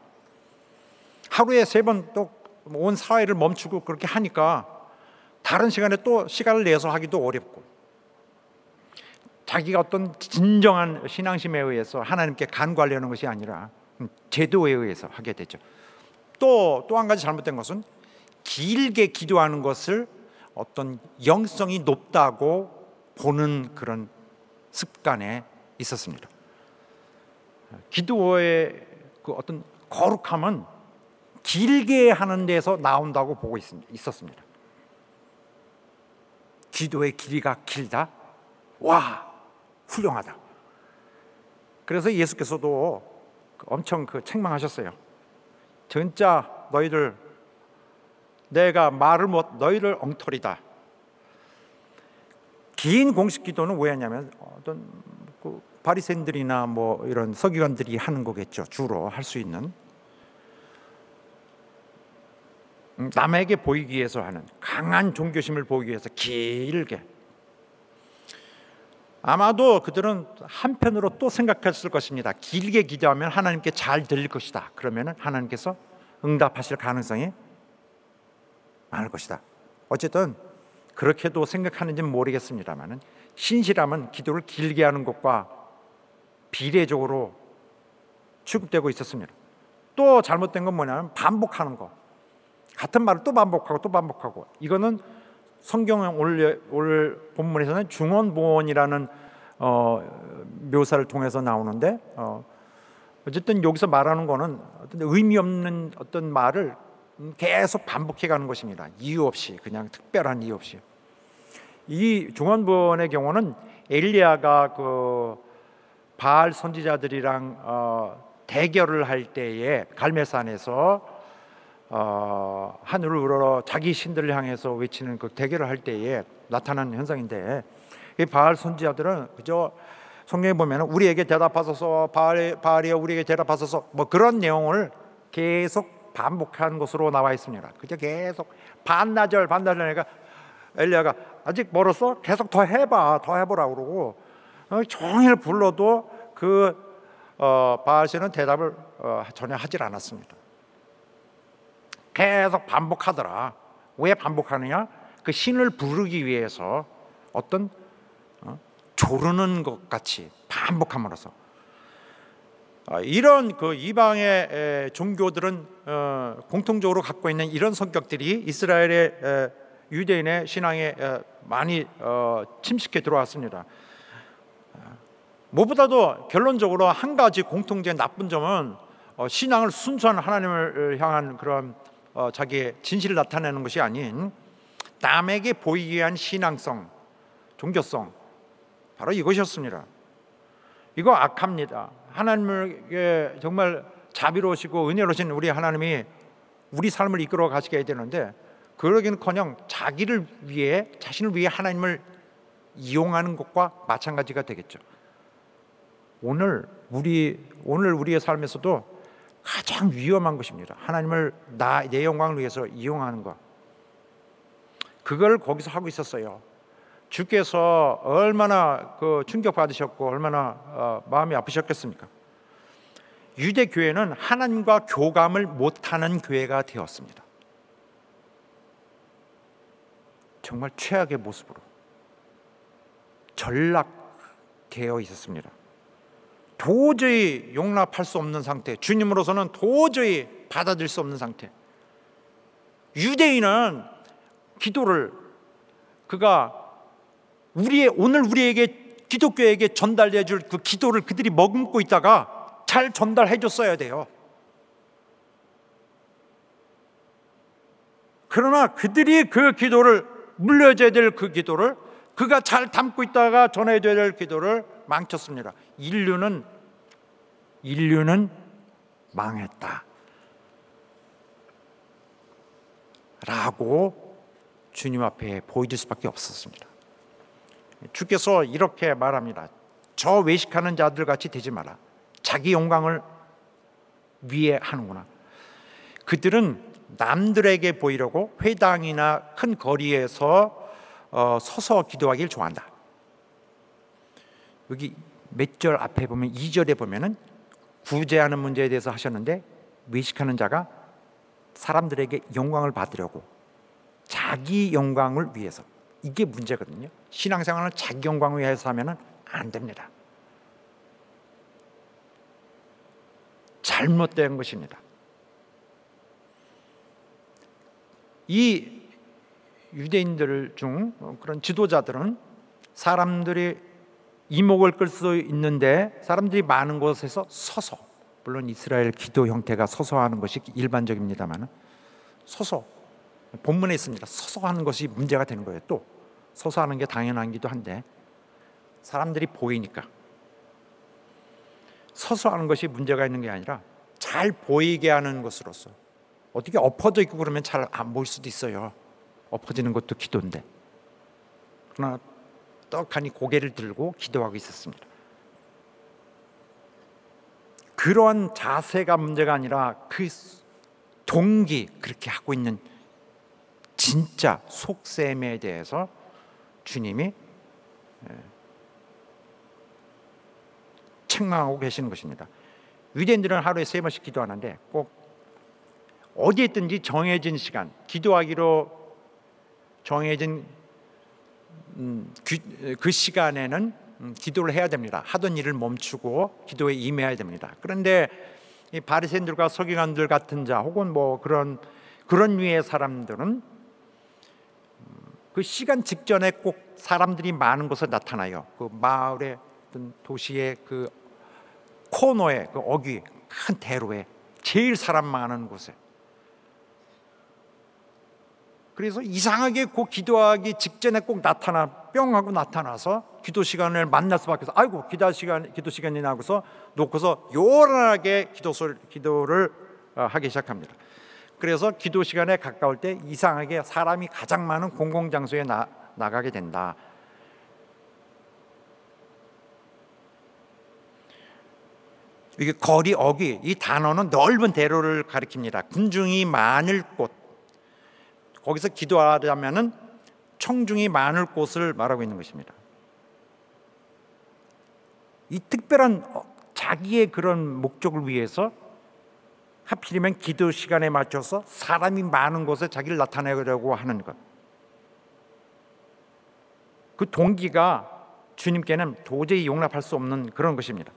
하루에 3번 또 온 사회를 멈추고 그렇게 하니까 다른 시간에 또 시간을 내서 하기도 어렵고, 자기가 어떤 진정한 신앙심에 의해서 하나님께 간구하려는 것이 아니라 제도에 의해서 하게 되죠. 또 한 가지 잘못된 것은 길게 기도하는 것을 어떤 영성이 높다고 보는 그런 습관에 있었습니다. 기도의 그 어떤 거룩함은 길게 하는 데서 나온다고 보고 있었습니다. 기도의 길이가 길다? 와, 훌륭하다. 그래서 예수께서도 엄청 책망하셨어요. 진짜 너희들, 내가 말을 못, 너희를 엉터리다. 긴 공식 기도는 왜 하냐면 어떤 바리새인들이나 이런 서기관들이 하는 거겠죠. 주로 할 수 있는, 남에게 보이기 위해서 하는, 강한 종교심을 보이기 위해서 길게. 아마도 그들은 한편으로 또 생각했을 것입니다. 길게 기도하면 하나님께 잘 들릴 것이다. 그러면 하나님께서 응답하실 가능성이 많을 것이다. 어쨌든 그렇게도 생각하는지는 모르겠습니다만, 신실함은 기도를 길게 하는 것과 비례적으로 취급되고 있었습니다. 또 잘못된 건 뭐냐면 반복하는 거. 같은 말을 또 반복하고 또 반복하고. 이거는 성경의 오늘 본문에서는 중언부언이라는 묘사를 통해서 나오는데, 어쨌든 여기서 말하는 거는 어떤 의미 없는 어떤 말을 계속 반복해 가는 것입니다. 이유 없이, 그냥 특별한 이유 없이. 이 중언부언의 경우는 엘리야가 바알 선지자들이랑 대결을 할 때에 갈멜산에서 하늘을 우러러 자기 신들을 향해서 외치는 그 대결을 할 때에 나타난 현상인데, 이 바알 선지자들은 그저 성경에 보면 우리에게 대답하소서, 바알이여 우리에게 대답하소서, 그런 내용을 계속 반복한 것으로 나와 있습니다. 그저 계속 반나절 하니까 엘리야가 아직 멀었어? 계속 더 해보라고 그러고, 종일 불러도 바알 신은 대답을 전혀 하질 않았습니다. 계속 반복하더라. 왜 반복하느냐? 그 신을 부르기 위해서 어떤 조르는 것 같이 반복함으로써. 이런 이방의 종교들은 공통적으로 갖고 있는 이런 성격들이 이스라엘의 유대인의 신앙에 많이 침식해 들어왔습니다. 무엇보다도 결론적으로 한 가지 공통된 나쁜 점은 신앙을 순수한 하나님을 향한 그런 자기의 진실을 나타내는 것이 아닌 남에게 보이기 위한 신앙성, 종교성, 바로 이것이었습니다. 이거 악합니다. 하나님에게 정말 자비로우시고 은혜로우신 우리 하나님이 우리 삶을 이끌어 가시게 해야 되는데, 그러기는커녕 자기를 위해, 자신을 위해 하나님을 이용하는 것과 마찬가지가 되겠죠. 오늘 우리의 삶에서도 가장 위험한 것입니다. 하나님을 내 영광을 위해서 이용하는 것. 그걸 거기서 하고 있었어요. 주께서 얼마나 충격받으셨고 얼마나 마음이 아프셨겠습니까? 유대 교회는 하나님과 교감을 못하는 교회가 되었습니다. 정말 최악의 모습으로 전락되어 있었습니다. 도저히 용납할 수 없는 상태, 주님으로서는 도저히 받아들일 수 없는 상태. 유대인은 기도를 그가 오늘 우리에게 기독교에게 전달해 줄 그 기도를 그들이 머금고 있다가 잘 전달해 줬어야 돼요. 그러나 그들이 그 기도를 물려줘야 될 그 기도를 그가 잘 담고 있다가 전해줘야 될 기도를 망쳤습니다. 인류는 망했다 라고 주님 앞에 보여줄 수밖에 없었습니다. 주께서 이렇게 말합니다. 저 외식하는 자들 같이 되지 마라. 자기 영광을 위해 하는구나. 그들은 남들에게 보이려고 회당이나 큰 거리에서 서서 기도하기를 좋아한다. 여기 몇 절 앞에 보면 2절에 보면은 구제하는 문제에 대해서 하셨는데, 외식하는 자가 사람들에게 영광을 받으려고 자기 영광을 위해서, 이게 문제거든요. 신앙생활은 자기 영광을 위해서 하면 안 됩니다. 잘못된 것입니다. 이 유대인들 중 그런 지도자들은 사람들이 이목을 끌 수 있는데 사람들이 많은 곳에서 서서, 물론 이스라엘 기도 형태가 서서 하는 것이 일반적입니다만, 서서, 본문에 있습니다. 서서 하는 것이 문제가 되는 거예요. 또 서서 하는 게 당연하기도 한데 사람들이 보이니까 서서 하는 것이 문제가 있는 게 아니라 잘 보이게 하는 것으로서, 어떻게 엎어져 있고 그러면 잘 안 보일 수도 있어요. 엎어지는 것도 기도인데. 그러나 떡하니 고개를 들고 기도하고 있었습니다. 그러한 자세가 문제가 아니라 그 동기, 그렇게 하고 있는 진짜 속셈에 대해서 주님이 책망하고 계시는 것입니다. 유대인들은 하루에 3번씩 기도하는데 꼭 어디에 있든지 정해진 시간, 기도하기로 정해진 그 시간에는 기도를 해야 됩니다. 하던 일을 멈추고 기도에 임해야 됩니다. 그런데 이 바리새인들과 서기관들 같은 자, 혹은 뭐 그런 류의 사람들은 그 시간 직전에 꼭 사람들이 많은 곳에 나타나요. 그 마을의 어떤 도시의 그 코너에, 그 어귀, 큰 대로에, 제일 사람 많은 곳에. 그래서 이상하게 그 기도하기 직전에 꼭 뿅 하고 나타나서 기도 시간을 만날 수밖에 없어. 아이고, 기도 시간이 나고서 놓고서 요란하게 기도를 하기 시작합니다. 그래서 기도 시간에 가까울 때 이상하게 사람이 가장 많은 공공장소에 나가게 된다. 이게 거리, 어귀, 이 단어는 넓은 대로를 가리킵니다. 군중이 많을 곳, 거기서 기도하려면은 청중이 많을 곳을 말하고 있는 것입니다. 이 특별한 자기의 그런 목적을 위해서 하필이면 기도 시간에 맞춰서 사람이 많은 곳에 자기를 나타내려고 하는 것, 그 동기가 주님께는 도저히 용납할 수 없는 그런 것입니다.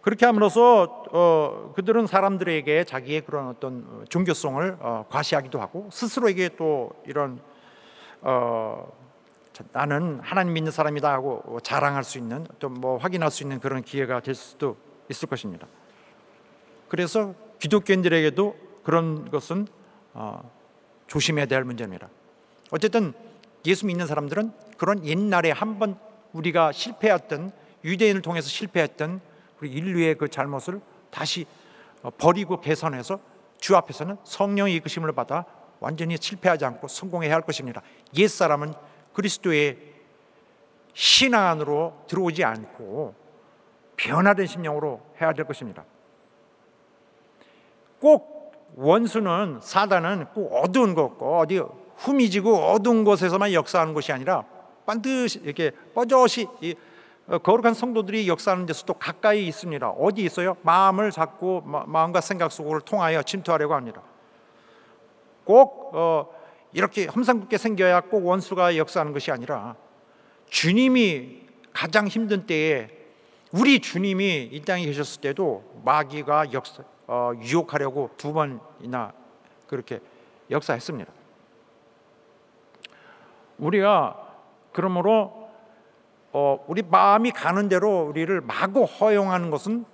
그렇게 함으로써 그들은 사람들에게 자기의 그런 어떤 종교성을 과시하기도 하고, 스스로에게 또 이런 나는 하나님 믿는 사람이다 하고 자랑할 수 있는, 또 뭐 확인할 수 있는 그런 기회가 될 수도 있을 것입니다. 그래서 기독교인들에게도 그런 것은 조심해야 될 문제입니다. 어쨌든 예수 믿는 사람들은 그런 옛날에 한번 우리가 실패했던, 유대인을 통해서 실패했던 우리 인류의 그 잘못을 다시 버리고 개선해서 주 앞에서는 성령의 이끄심을 받아 완전히 실패하지 않고 성공해야 할 것입니다. 옛사람은 그리스도의 신앙 안으로 들어오지 않고 변화된 심령으로 해야 될 것입니다. 꼭 원수는, 사단은 꼭 어두운 곳, 어디 후미지고 어두운 곳에서만 역사하는 것이 아니라 반드시 이렇게 뻗어시 거룩한 성도들이 역사하는 데서도 가까이 있습니다. 어디 있어요? 마음을 잡고 마음과 생각 속을 통하여 침투하려고 합니다. 꼭 이렇게 험상궂게 생겨야 꼭 원수가 역사하는 것이 아니라, 주님이 가장 힘든 때에, 우리 주님이 이 땅에 계셨을 때도 마귀가 유혹하려고 2번이나 그렇게 역사했습니다. 우리가 그러므로 우리 마음이 가는 대로 우리를 마구 허용하는 것은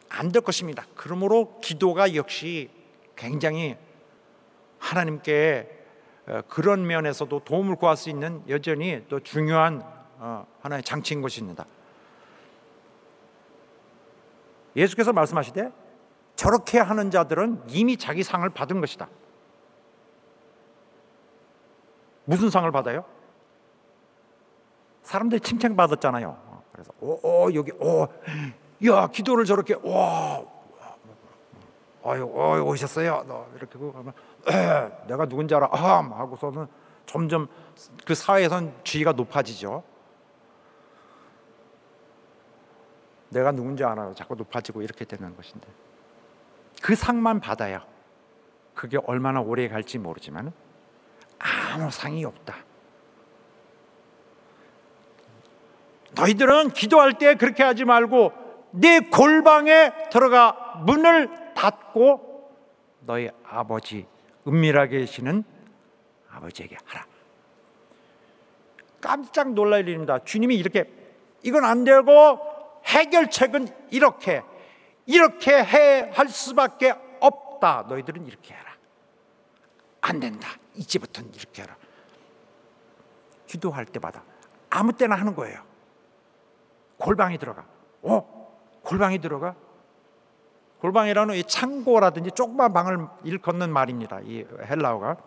안 될 것입니다. 그러므로 기도가 역시 굉장히 하나님께 그런 면에서도 도움을 구할 수 있는 여전히 또 중요한 하나의 장치인 것입니다. 예수께서 말씀하시되 저렇게 하는 자들은 이미 자기 상을 받은 것이다. 무슨 상을 받아요? 사람들이 칭찬받았잖아요. 그래서 여기 야, 기도를 저렇게 오셨어요. 너 이렇게 하면 내가 누군지 알아? 하고서는 점점 그 사회에선 지위가 높아지죠. 내가 누군지 알아요. 자꾸 높아지고 이렇게 되는 것인데, 그 상만 받아야 그게 얼마나 오래 갈지 모르지만 아무 상이 없다. 너희들은 기도할 때 그렇게 하지 말고 네 골방에 들어가 문을 닫고 너희 아버지, 은밀하게 계시는 아버지에게 하라. 깜짝 놀랄 일입니다. 주님이 이렇게, 이건 안 되고 해결책은 이렇게 할 수밖에 없다. 너희들은 이렇게 해라. 안 된다. 이제부터는 이렇게 해라. 기도할 때마다 아무 때나 하는 거예요. 골방에 들어가. 골방에 들어가. 골방이라는 이 창고라든지 조그만 방을 일컫는 말입니다. 이 헬라어가.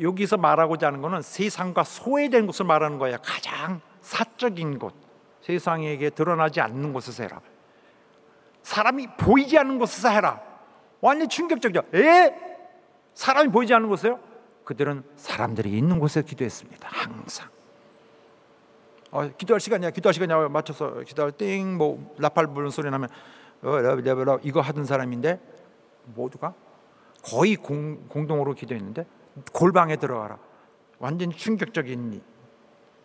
여기서 말하고자 하는 것은 세상과 소외된 곳을 말하는 거예요. 가장 사적인 곳, 세상에게 드러나지 않는 곳에서 해라. 사람이 보이지 않는 곳에서 해라. 완전히 충격적이죠. 사람이 보이지 않는 곳에요? 그들은 사람들이 있는 곳에 기도했습니다. 항상. 기도할 시간이야. 맞춰서 기도할 띵 라팔 부르는 소리 나면 이거 하던 사람인데 모두가 거의 공동으로 기도했는데 골방에 들어가라. 완전히 충격적인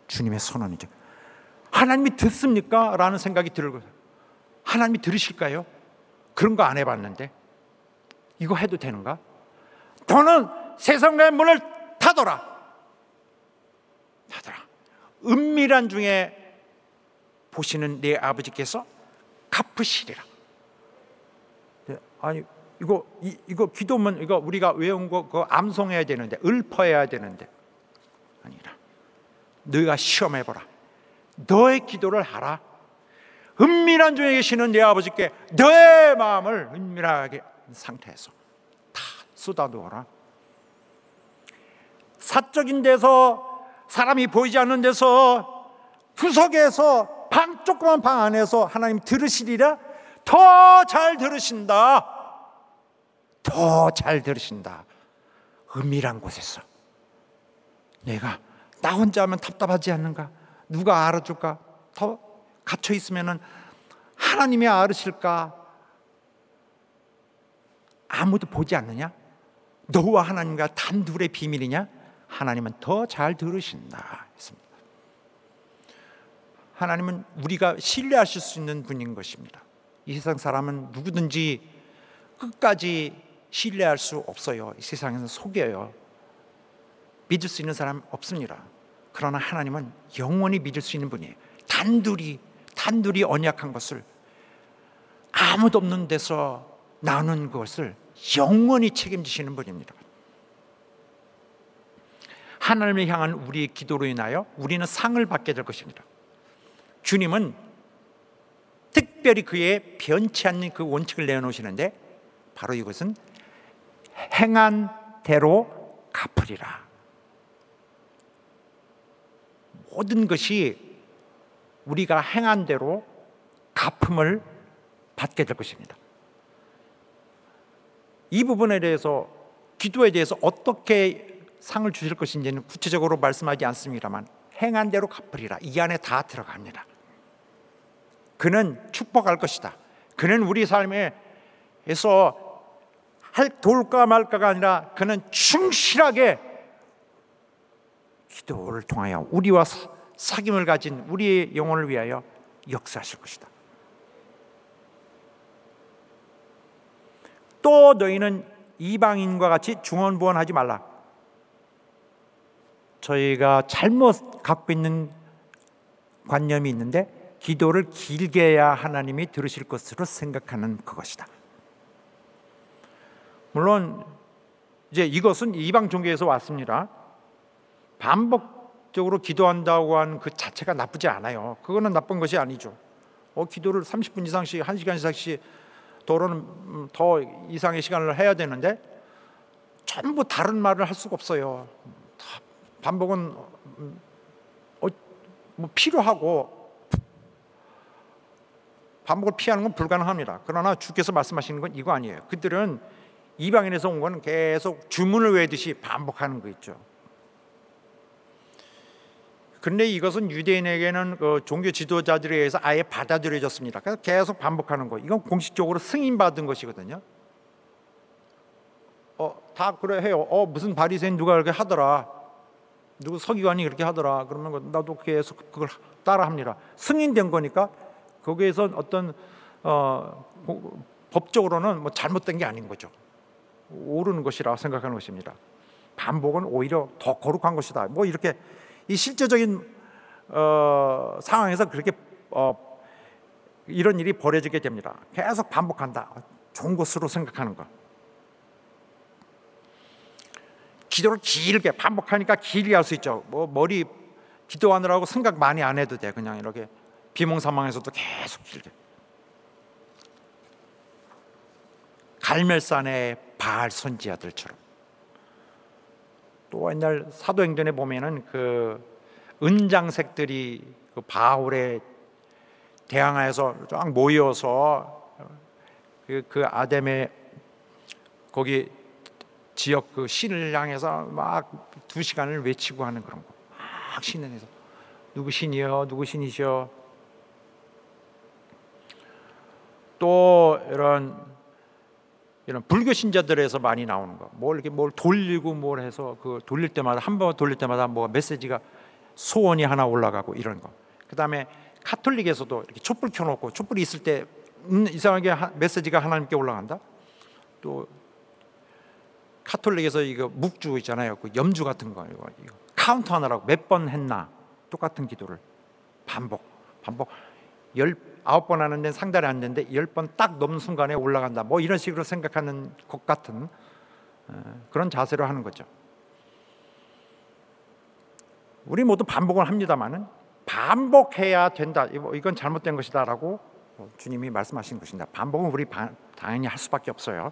주님의 선언이죠. 하나님이 듣습니까? 라는 생각이 들고, 하나님이 들으실까요? 그런 거 안 해봤는데 이거 해도 되는가? 너는 세상의 문을 닫아라. 은밀한 중에 보시는 내 아버지께서 갚으시리라. 아니 이거 기도문, 이거 우리가 외운 거 그거 암송해야 되는데, 읊어야 되는데, 아니라 너희가 시험해보라. 너의 기도를 하라. 은밀한 중에 계시는 내 아버지께 너의 마음을 은밀하게 상태에서 다 쏟아놓아라. 사적인 데서, 사람이 보이지 않는 데서, 구석에서, 조그만 방 안에서 하나님 들으시리라. 더 잘 들으신다. 더 잘 들으신다. 은밀한 곳에서. 내가 나 혼자 하면 답답하지 않는가? 누가 알아줄까? 더 갇혀 있으면은 하나님이 알으실까? 아무도 보지 않느냐? 너와 하나님과 단둘의 비밀이냐? 하나님은 더 잘 들으신다 했습니다. 하나님은 우리가 신뢰하실 수 있는 분인 것입니다. 이 세상 사람은 누구든지 끝까지 신뢰할 수 없어요. 이 세상에서 속여요. 믿을 수 있는 사람 없습니다. 그러나 하나님은 영원히 믿을 수 있는 분이에요. 단둘이 언약한 것을, 아무도 없는 데서 나눈 것을 영원히 책임지시는 분입니다. 하나님을 향한 우리의 기도로 인하여 우리는 상을 받게 될 것입니다. 주님은 특별히 그의 변치 않는 그 원칙을 내놓으시는데, 바로 이것은 행한 대로 갚으리라. 모든 것이 우리가 행한 대로 갚음을 받게 될 것입니다. 이 부분에 대해서, 기도에 대해서 어떻게 상을 주실 것인지는 구체적으로 말씀하지 않습니다만, 행한 대로 갚으리라, 이 안에 다 들어갑니다. 그는 축복할 것이다. 그는 우리 삶에서 돌까 말까가 아니라 그는 충실하게 기도를 통하여 우리와 사귐을 가진 우리의 영혼을 위하여 역사하실 것이다. 또 너희는 이방인과 같이 중언부언하지 말라. 저희가 잘못 갖고 있는 관념이 있는데, 기도를 길게 해야 하나님이 들으실 것으로 생각하는 그것이다. 물론 이제 이것은 이방 종교에서 왔습니다. 반복적으로 기도한다고 하는 그 자체가 나쁘지 않아요. 그거는 나쁜 것이 아니죠. 기도를 30분 이상씩, 1시간 이상씩, 도로는 더 이상의 시간을 해야 되는데 전부 다른 말을 할 수가 없어요. 반복은 뭐 필요하고, 반복을 피하는 건 불가능합니다. 그러나 주께서 말씀하시는 건 이거 아니에요. 그들은 이방인에서 온 건 계속 주문을 외우듯이 반복하는 거 있죠. 그런데 이것은 유대인에게는 그 종교 지도자들에 의해서 아예 받아들여졌습니다. 그래서 계속 반복하는 거, 이건 공식적으로 승인받은 것이거든요. 다 그래 해요. 무슨 바리새인 누가 그렇게 하더라, 누구 서기관이 그렇게 하더라, 그러면 나도 계속 그걸 따라합니다. 승인된 거니까 거기에서 어떤 법적으로는 뭐 잘못된 게 아닌 거죠. 옳은 것이라 생각하는 것입니다. 반복은 오히려 더 거룩한 것이다. 뭐 이렇게 이 실제적인 상황에서 그렇게 이런 일이 벌어지게 됩니다. 계속 반복한다, 좋은 것으로 생각하는 것. 기도를 길게 반복하니까 길게 할 수 있죠. 뭐 머리 기도하느라고 생각 많이 안 해도 돼. 그냥 이렇게 비몽사몽에서도 계속 길게. 갈멜산의 바알 선지자들처럼. 또 옛날 사도행전에 보면은 그 은장색들이 그 바울에 대항하여서 쫙 모여서 그 아담의 거기 지역 그 신을 향해서 막 2시간을 외치고 하는 그런 거. 막 신을 해서 누구 신이요, 누구 신이시여. 또 이런 불교 신자들에서 많이 나오는 거, 이렇게 뭘 돌리고 뭘 해서 그 돌릴 때마다, 한 번 돌릴 때마다 뭐 메시지가, 소원이 하나 올라가고 이런 거. 그 다음에 카톨릭에서도 이렇게 촛불 켜놓고 촛불이 있을 때 이상하게 메시지가 하나님께 올라간다. 또 카톨릭에서 이거 묵주 있잖아요, 그 염주 같은 거, 이거 카운트하느라고 몇 번 했나, 똑같은 기도를 반복 19번 하는데 상달이 안 되는데 10번 딱 넘는 순간에 올라간다, 뭐 이런 식으로 생각하는 것 같은 그런 자세로 하는 거죠. 우리 모두 반복을 합니다만은 반복해야 된다, 이건 잘못된 것이다 라고 주님이 말씀하신 것입니다. 반복은 우리 당연히 할 수밖에 없어요.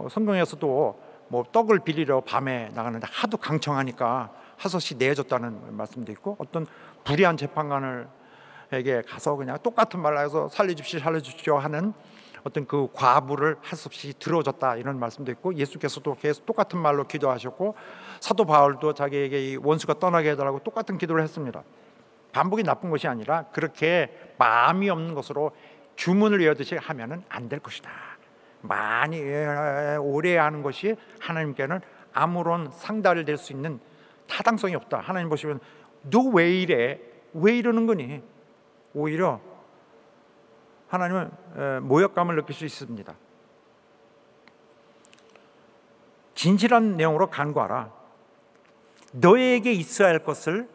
성경에서도 뭐 떡을 빌리러 밤에 나가는데 하도 강청하니까 하소시 내줬다는 말씀도 있고, 어떤 불의한 재판관에게 가서 그냥 똑같은 말을 해서 살려주십시오 하는 어떤 그 과부를 할 수 없이 들어줬다, 이런 말씀도 있고, 예수께서도 계속 똑같은 말로 기도하셨고, 사도 바울도 자기에게 이 원수가 떠나게 해달라고 똑같은 기도를 했습니다. 반복이 나쁜 것이 아니라 그렇게 마음이 없는 것으로 주문을 외우듯이 하면은 안 될 것이다. 많이 오래 하는 것이 하나님께는 아무런 상달이 될 수 있는 타당성이 없다. 하나님 보시면 너 왜 이래? 왜 이러는 거니? 오히려 하나님은 모욕감을 느낄 수 있습니다. 진실한 내용으로 간구하라. 너에게 있어야 할 것을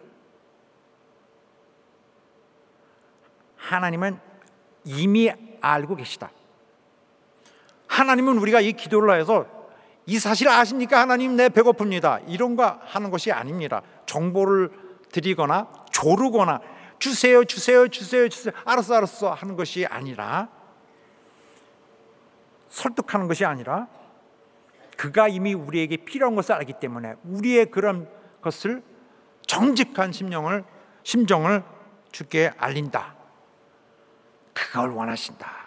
하나님은 이미 알고 계시다. 하나님은 우리가 이 기도를 해서 이 사실 아십니까? 하나님, 내 배고픕니다, 이런 거 하는 것이 아닙니다. 정보를 드리거나 조르거나 주세요 알았어 하는 것이 아니라, 설득하는 것이 아니라, 그가 이미 우리에게 필요한 것을 알기 때문에 우리의 그런 것을 정직한 심정을 주께 알린다. 그걸 원하신다.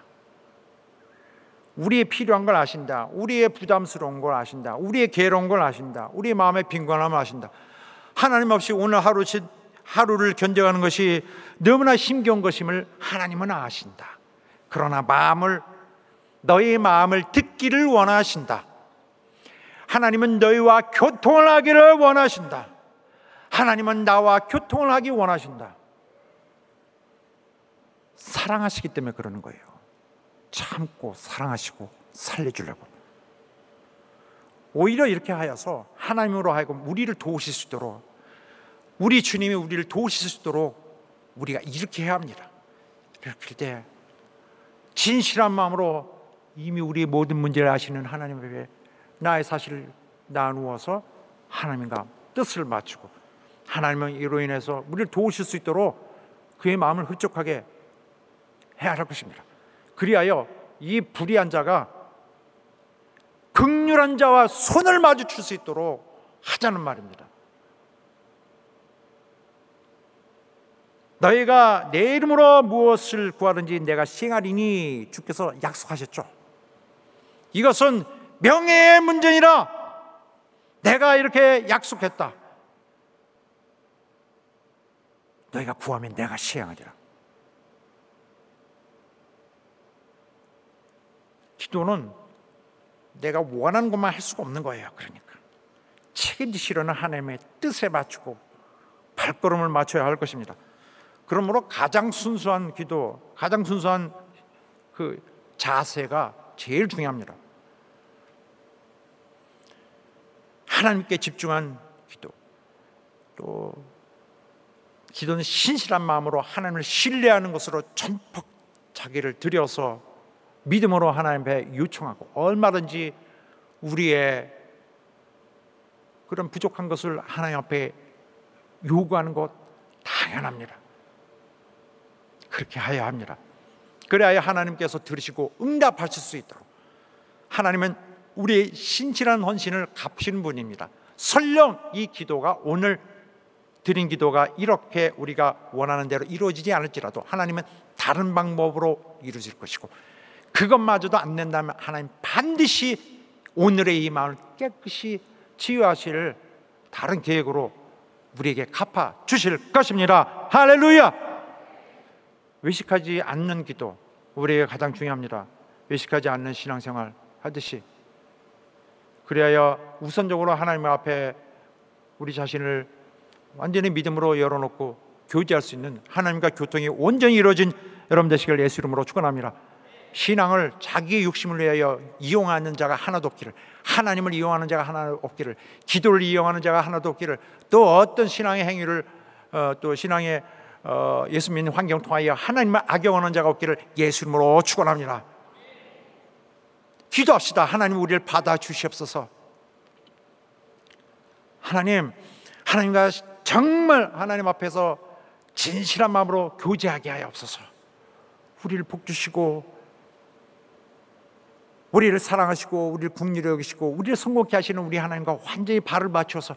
우리의 필요한 걸 아신다. 우리의 부담스러운 걸 아신다. 우리의 괴로운 걸 아신다. 우리의 마음의 빈곤함을 아신다. 하나님 없이 오늘 하루를 견뎌가는 것이 너무나 힘겨운 것임을 하나님은 아신다. 그러나 너의 마음을 듣기를 원하신다. 하나님은 너희와 교통을 하기를 원하신다. 하나님은 나와 교통을 하기 원하신다. 사랑하시기 때문에 그러는 거예요. 참고 사랑하시고 살려주려고. 오히려 이렇게 하여서 하나님으로 하여금 우리를 도우실 수 있도록, 우리 주님이 우리를 도우실 수 있도록 우리가 이렇게 해야 합니다. 이렇게 때 진실한 마음으로 이미 우리의 모든 문제를 아시는 하나님 앞에 나의 사실을 나누어서 하나님과 뜻을 맞추고, 하나님은 이로 인해서 우리를 도우실 수 있도록 그의 마음을 흡족하게 해야 할 것입니다. 그리하여 이 불의한 자가 긍휼한 자와 손을 마주칠 수 있도록 하자는 말입니다. 너희가 내 이름으로 무엇을 구하든지 내가 시행하리니 주께서 약속하셨죠. 이것은 명예의 문제니라. 내가 이렇게 약속했다. 너희가 구하면 내가 시행하리라. 기도는 내가 원하는 것만 할 수가 없는 거예요. 그러니까 책임지시려는 하나님의 뜻에 맞추고 발걸음을 맞춰야 할 것입니다. 그러므로 가장 순수한 기도, 가장 순수한 그 자세가 제일 중요합니다. 하나님께 집중한 기도, 또 기도는 신실한 마음으로 하나님을 신뢰하는 것으로 전폭 자기를 들여서 믿음으로 하나님 앞에 요청하고, 얼마든지 우리의 그런 부족한 것을 하나님 앞에 요구하는 것 당연합니다. 그렇게 해야 합니다. 그래야 하나님께서 들으시고 응답하실 수 있도록. 하나님은 우리의 신실한 헌신을 갚으시는 분입니다. 설령 이 기도가, 오늘 드린 기도가 이렇게 우리가 원하는 대로 이루어지지 않을지라도 하나님은 다른 방법으로 이루어질 것이고, 그것마저도 안 된다면 하나님 반드시 오늘의 이 마음을 깨끗이 치유하실 다른 계획으로 우리에게 갚아 주실 것입니다. 할렐루야! 외식하지 않는 기도, 우리에게 가장 중요합니다. 외식하지 않는 신앙생활 하듯이, 그리하여 우선적으로 하나님 앞에 우리 자신을 완전히 믿음으로 열어놓고 교제할 수 있는, 하나님과 교통이 온전히 이루어진 여러분 되시길 예수 이름으로 축원합니다. 신앙을 자기의 욕심을 위하여 이용하는 자가 하나도 없기를, 하나님을 이용하는 자가 하나도 없기를, 기도를 이용하는 자가 하나도 없기를, 또 어떤 신앙의 행위를 또 신앙의 예수 믿는 환경 통하여 하나님을 악용하는 자가 없기를 예수 이름으로 축원합니다. 기도합시다. 하나님, 우리를 받아주시옵소서. 하나님과 정말 하나님 앞에서 진실한 마음으로 교제하게 하옵소서. 우리를 복주시고 우리를 사랑하시고 우리를 긍휼히 여기시고 우리를 성공케 하시는 우리 하나님과 완전히 발을 맞춰서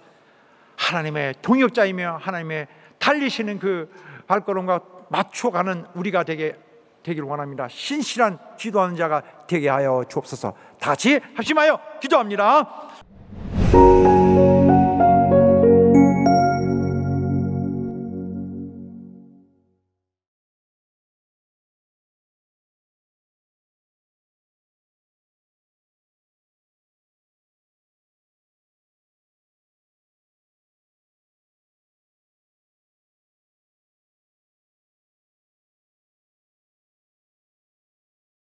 하나님의 동역자이며 하나님의 달리시는 그 발걸음과 맞춰가는 우리가 되기를 원합니다. 신실한 기도하는 자가 되게 하여 주옵소서. 다 같이 합심하여 기도합니다.